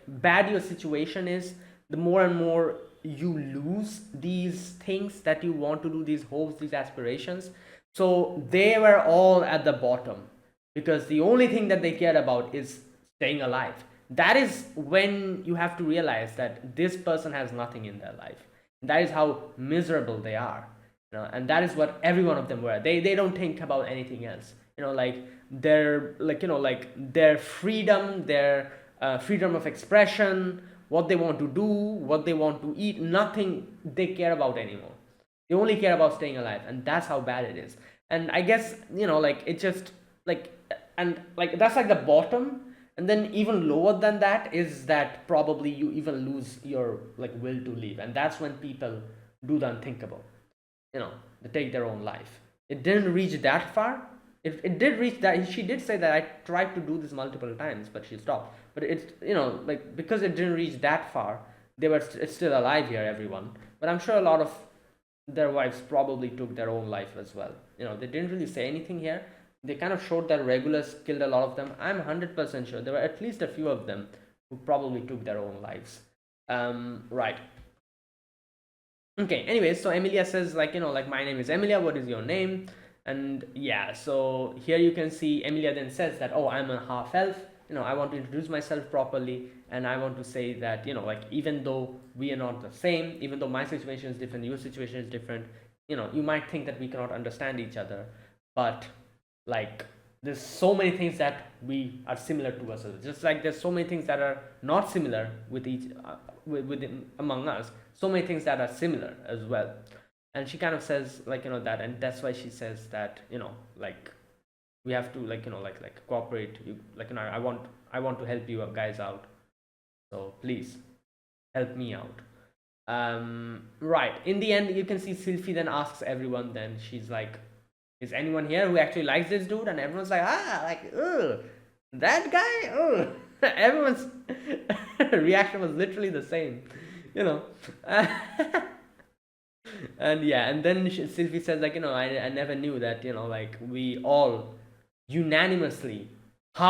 bad your situation is, the more and more you lose these things that you want to do, these hopes, these aspirations. So they were all at the bottom because the only thing that they cared about is staying alive. That is when you have to realize that this person has nothing in their life. That is how miserable they are, and that is what every one of them were. They don't think about anything else, like their, like their freedom, their freedom of expression, what they want to do, what they want to eat, nothing they care about anymore. They only care about staying alive, and that's how bad it is. And I guess, like it just like, and like that's like the bottom. And then even lower than that is that probably you even lose your like will to live, and that's when people do the unthinkable. They take their own life. It didn't reach that far. It did reach that. She did say that I tried to do this multiple times, but she stopped. But it's, like, because it didn't reach that far, they were still alive here, everyone. But I'm sure a lot of their wives probably took their own life as well. They didn't really say anything here. They kind of showed that Regulus killed a lot of them. I'm 100% sure there were at least a few of them who probably took their own lives. Right. Okay, anyways, so Emilia says, like, like, my name is Emilia, what is your name? And yeah, so here you can see Emilia then says that, oh, I'm a half elf, I want to introduce myself properly, and I want to say that, like, even though we are not the same, even though my situation is different, your situation is different, you might think that we cannot understand each other, but like, there's so many things that we are similar to us, just like there's so many things that are not similar with each within among us, so many things that are similar as well. And she kind of says, like, that, and that's why she says that, like, we have to, like, like cooperate. You, like, I want to help you guys out, so please help me out. Right, in the end, you can see Sylphie then asks everyone, then she's like, is anyone here who actually likes this dude? And everyone's like, like, ugh, that guy, ugh. Everyone's reaction was literally the same, you know. And yeah, and then Sylvie says, like, I never knew that, like, how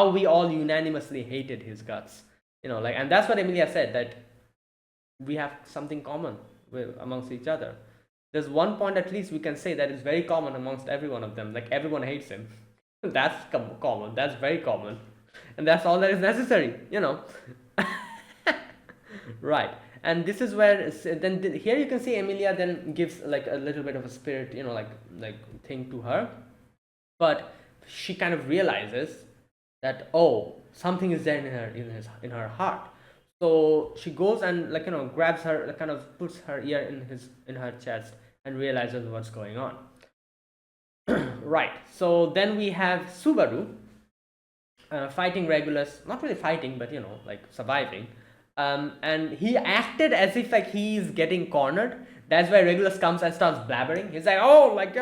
we all unanimously hated his guts, like, and that's what Emilia said, that we have something common amongst each other. There's one point at least we can say that is very common amongst every one of them, like, everyone hates him. That's common, that's very common, and that's all that is necessary. Right. And this is where then here you can see Emilia then gives like a little bit of a spirit, like thing to her, but she kind of realizes that, oh, something is there in her heart. So she goes and, like, grabs her, like, kind of puts her ear in her chest and realizes what's going on. Right. So then we have Subaru fighting Regulus, not really fighting, but like surviving. And he acted as if like he's getting cornered. That's why Regulus comes and starts blabbering. He's like, oh, like,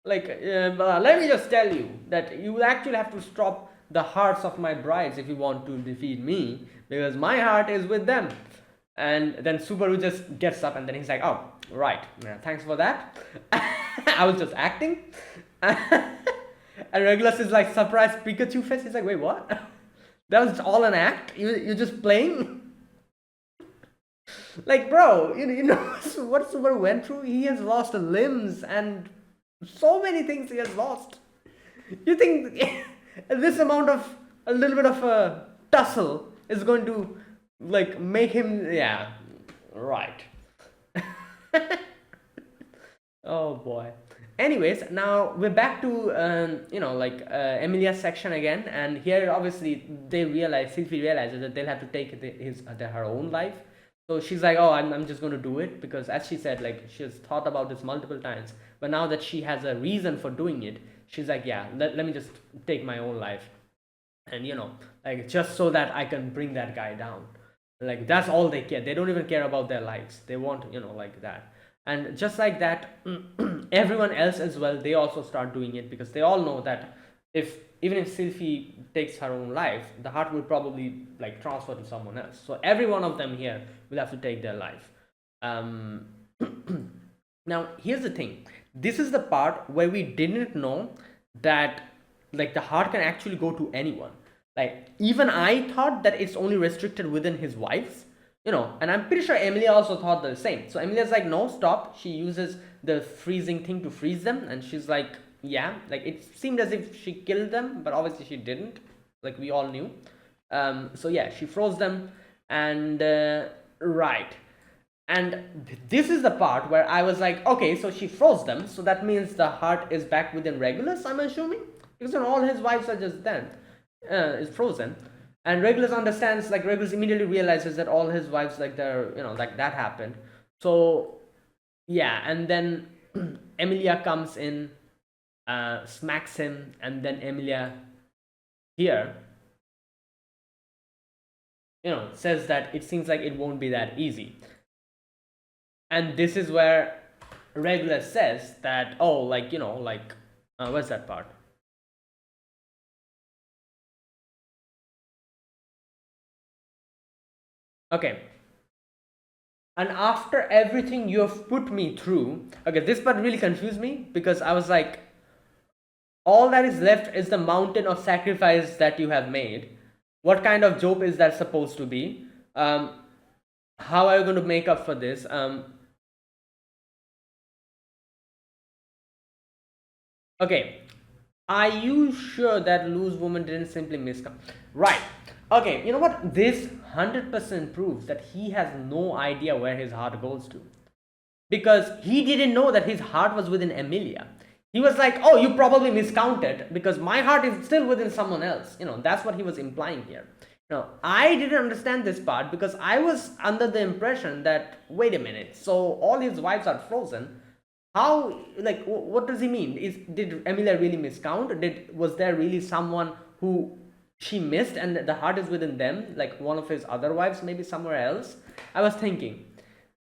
let me just tell you that you will actually have to stop the hearts of my brides if you want to defeat me, because my heart is with them. And then Subaru just gets up and then he's like, oh, right, yeah, thanks for that. I was just acting. And Regulus is like surprised Pikachu face. He's like, wait, what? That was all an act? You're just playing? Like, bro, you know what Subaru went through? He has lost limbs and so many things he has lost. You think this amount of, a little bit of a tussle is going to, like, make him, yeah, right. Oh boy. Anyways, now we're back to Emilia's section again, and here obviously Sylvie realizes that they'll have to take her own life. So she's like, oh, I'm just going to do it, because as she said, like, she has thought about this multiple times, but now that she has a reason for doing it, she's like, yeah, let me just take my own life, and like, just so that I can bring that guy down. Like, that's all they care. They don't even care about their lives. They want, like that. And just like that, everyone else as well, they also start doing it, because they all know that even if Sylphie takes her own life, the heart will probably, like, transfer to someone else. So every one of them here will have to take their life. Now here's the thing. This is the part where we didn't know that, like, the heart can actually go to anyone. Like, even I thought that it's only restricted within his wives. And I'm pretty sure Emilia also thought the same. So Emilia's like, no, stop. She uses the freezing thing to freeze them, and she's like, yeah, like, it seemed as if she killed them, but obviously she didn't, like we all knew. So yeah, she froze them, and right. And this is the part where I was like, okay, so she froze them, so that means the heart is back within Regulus, I'm assuming, because then all his wives are just then is frozen. And Regulus understands, like Regulus immediately realizes that all his wives, like they're, like that happened. So yeah, and then Emilia comes in, smacks him, and then Emilia here, says that it seems like it won't be that easy. And this is where Regulus says that, oh, what's that part? Okay. And after everything you have put me through, okay, this part really confused me because I was like, all that is left is the mountain of sacrifice that you have made. What kind of joke is that supposed to be? How are you going to make up for this? Okay, are you sure that loose woman didn't simply miscount? Right. Okay, you know what? This 100% proves that he has no idea where his heart goes to. Because he didn't know that his heart was within Emilia. He was like, oh, you probably miscounted because my heart is still within someone else. That's what he was implying here. Now, I didn't understand this part because I was under the impression that, wait a minute, so all his wives are frozen. How, like, what does he mean? Did Emilia really miscount? Was there really someone who she missed and the heart is within them, like one of his other wives, maybe somewhere else? I was thinking.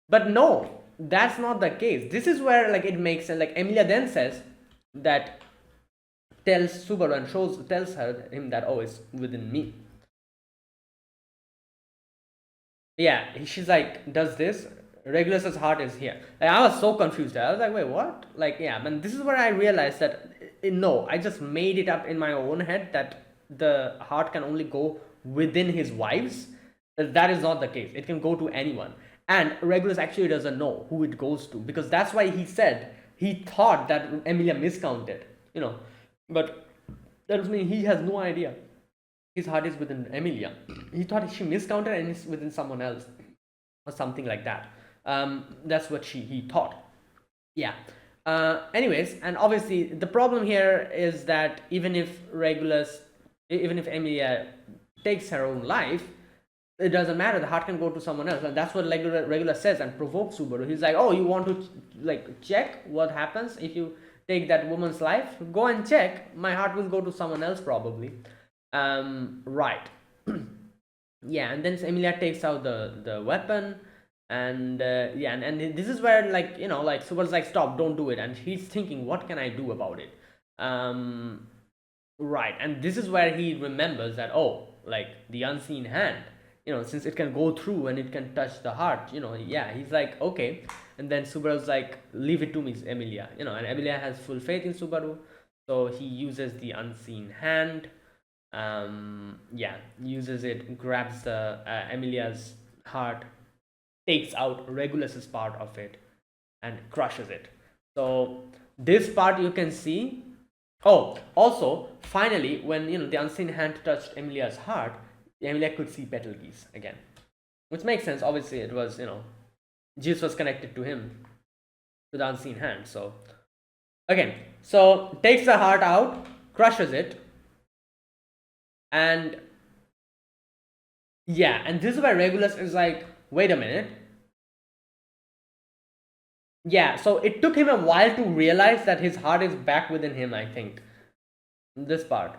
But no, that's not the case. This is where like it makes sense. Like Emilia then says that, tells Subaru and tells him that, oh, it's within me. Yeah, she's like, does this? Regulus's heart is here. Like, I was so confused. I was like, wait, what? Like, yeah, man, this is where I realized that no, I just made it up in my own head that the heart can only go within his wives. That is not the case. It can go to anyone. And Regulus actually doesn't know who it goes to because that's why he said he thought that Emilia miscounted, but that means he has no idea his heart is within Emilia. He thought she miscounted and it's within someone else or something like that. That's what he thought. Yeah. Anyways, and obviously the problem here is that even if Emilia takes her own life, it doesn't matter. The heart can go to someone else, and that's what Regulus says and provokes Subaru. He's like, "Oh, you want to like check what happens if you take that woman's life? Go and check. My heart will go to someone else probably." Right. Yeah, and then Emilia takes out the weapon, and yeah, and this is where like Subaru's like, "Stop! Don't do it!" And he's thinking, "What can I do about it?" Right, and this is where he remembers that, oh, like the unseen hand, since it can go through and it can touch the heart, yeah, he's like, okay. And then Subaru's like, leave it to me, Emilia, and Emilia has full faith in Subaru, so he uses the unseen hand. Yeah, uses it, grabs the Emilia's heart, takes out Regulus's part of it, and crushes it. So this part you can see. Oh, also, finally, when the unseen hand touched Emilia's heart, Emilia could see Betelgeuse again, which makes sense. Obviously, it was Zeus was connected to him, to the unseen hand. So again, so takes the heart out, crushes it, and yeah, and this is where Regulus is like, wait a minute. Yeah, so it took him a while to realize that his heart is back within him, I think. This part.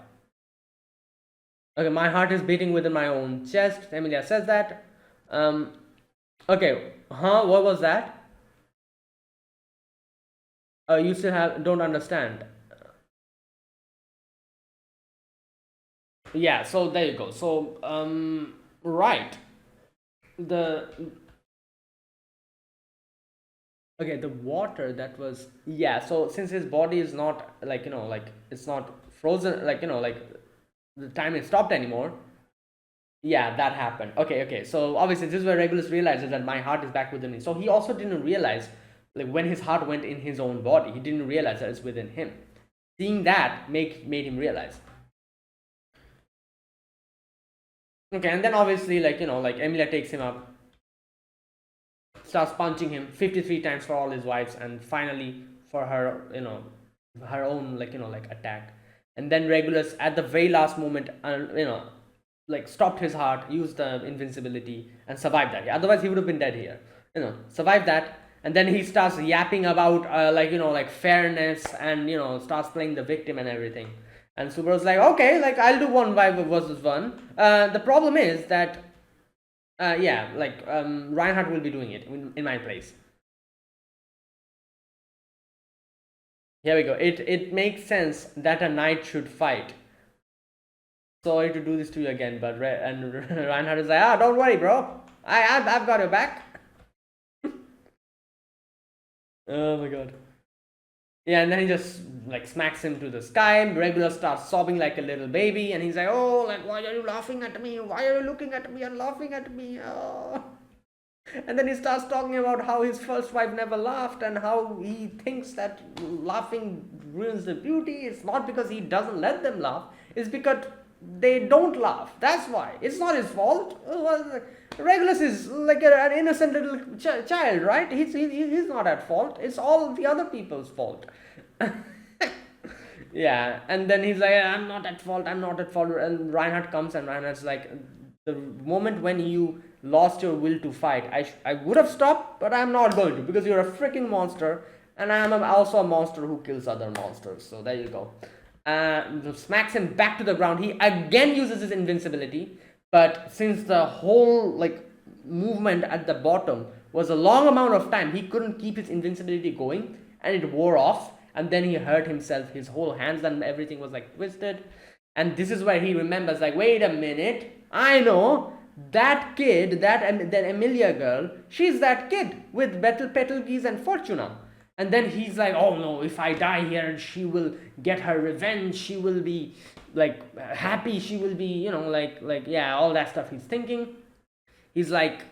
Okay, my heart is beating within my own chest. Emilia says that. Okay, what was that? You still don't understand. Yeah, so there you go. So, right. The Okay, the water that was, yeah, so since his body is not like it's not frozen, like the time is stopped anymore. Yeah, that happened. Okay, so obviously this is where Regulus realizes that my heart is back within me. So he also didn't realize, like when his heart went in his own body, he didn't realize that it's within him. Seeing that made him realize. Okay, and then obviously like Emilia takes him up, starts punching him 53 times for all his wives, and finally for her, her own, like attack. And then Regulus at the very last moment, like stopped his heart, used the invincibility, and survived that. Otherwise he would have been dead here. Survived that. And then he starts yapping about like fairness, and starts playing the victim and everything. And Subaru's like, okay, like I'll do 1 versus 1. The problem is that yeah, like Reinhardt will be doing it in my place. Here we go. It makes sense that a knight should fight. Sorry to do this to you again, but Reinhardt is like, don't worry, bro. I've got your back. Oh my god. Yeah, and then he just like smacks him to the sky. Regulus starts sobbing like a little baby, and he's like, oh, like, why are you laughing at me? Why are you looking at me and laughing at me? Oh. And then he starts talking about how his first wife never laughed, and how he thinks that laughing ruins the beauty. It's not because he doesn't let them laugh, it's because they don't laugh. That's why. It's not his fault. Regulus is like an innocent little child, right? He's not at fault. It's all the other people's fault. Yeah, and then he's like, I'm not at fault, I'm not at fault. And Reinhardt comes, and Reinhardt's like, the moment when you lost your will to fight, I would have stopped, but I'm not going to, because you're a freaking monster, and I'm also a monster who kills other monsters. So there you go. Smacks him back to the ground. He again uses his invincibility, but since the whole like movement at the bottom was a long amount of time, he couldn't keep his invincibility going, and it wore off. And then he hurt himself. His whole hands and everything was like twisted. And this is where he remembers, like, wait a minute, I know that kid, that Emilia girl, she's that kid with Betelgeuse and Fortuna. And then he's like, oh no, if I die here, she will get her revenge, she will be like happy, she will be, like yeah, all that stuff he's thinking. He's like,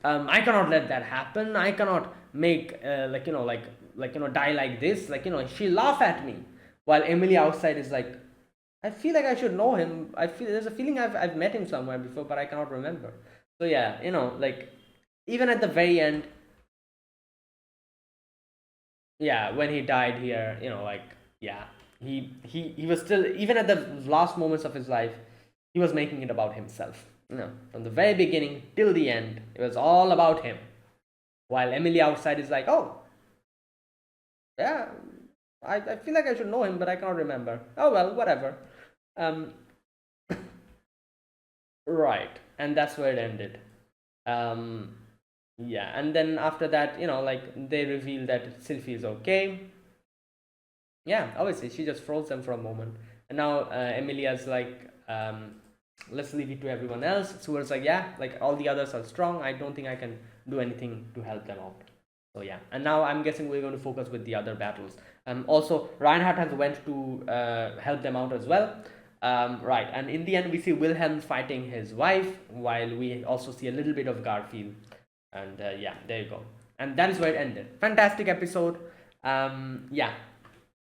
I cannot let that happen. I cannot make die like this. She'll laugh at me. While Emily outside is like, I feel like I should know him. I feel there's a feeling I've met him somewhere before, but I cannot remember. So yeah, like even at the very end, yeah, when he died here, yeah, he was still, even at the last moments of his life, he was making it about himself. From the very beginning till the end, it was all about him. While Emily outside is like, oh, yeah, I feel like I should know him, but I can't remember. Oh well, whatever. Right, and that's where it ended. Yeah, and then after that, like they reveal that Sylphie is okay. Yeah, obviously she just froze them for a moment, and now Emilia's like, let's leave it to everyone else. Suar's like, yeah, like all the others are strong. I don't think I can do anything to help them out. So yeah, and now I'm guessing we're going to focus with the other battles. Also Reinhardt has went to help them out as well. Right, and in the end we see Wilhelm fighting his wife, while we also see a little bit of Garfield. And yeah, there you go. And that is where it ended. Fantastic episode. Yeah.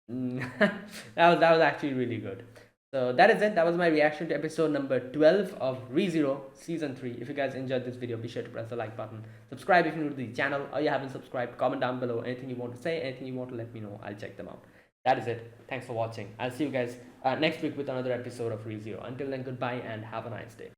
that was actually really good. So that is it. That was my reaction to episode number 12 of ReZero Season 3. If you guys enjoyed this video, be sure to press the like button. Subscribe if you're new to the channel, or you haven't subscribed. Comment down below anything you want to say, anything you want to let me know. I'll check them out. That is it. Thanks for watching. I'll see you guys next week with another episode of ReZero. Until then, goodbye and have a nice day.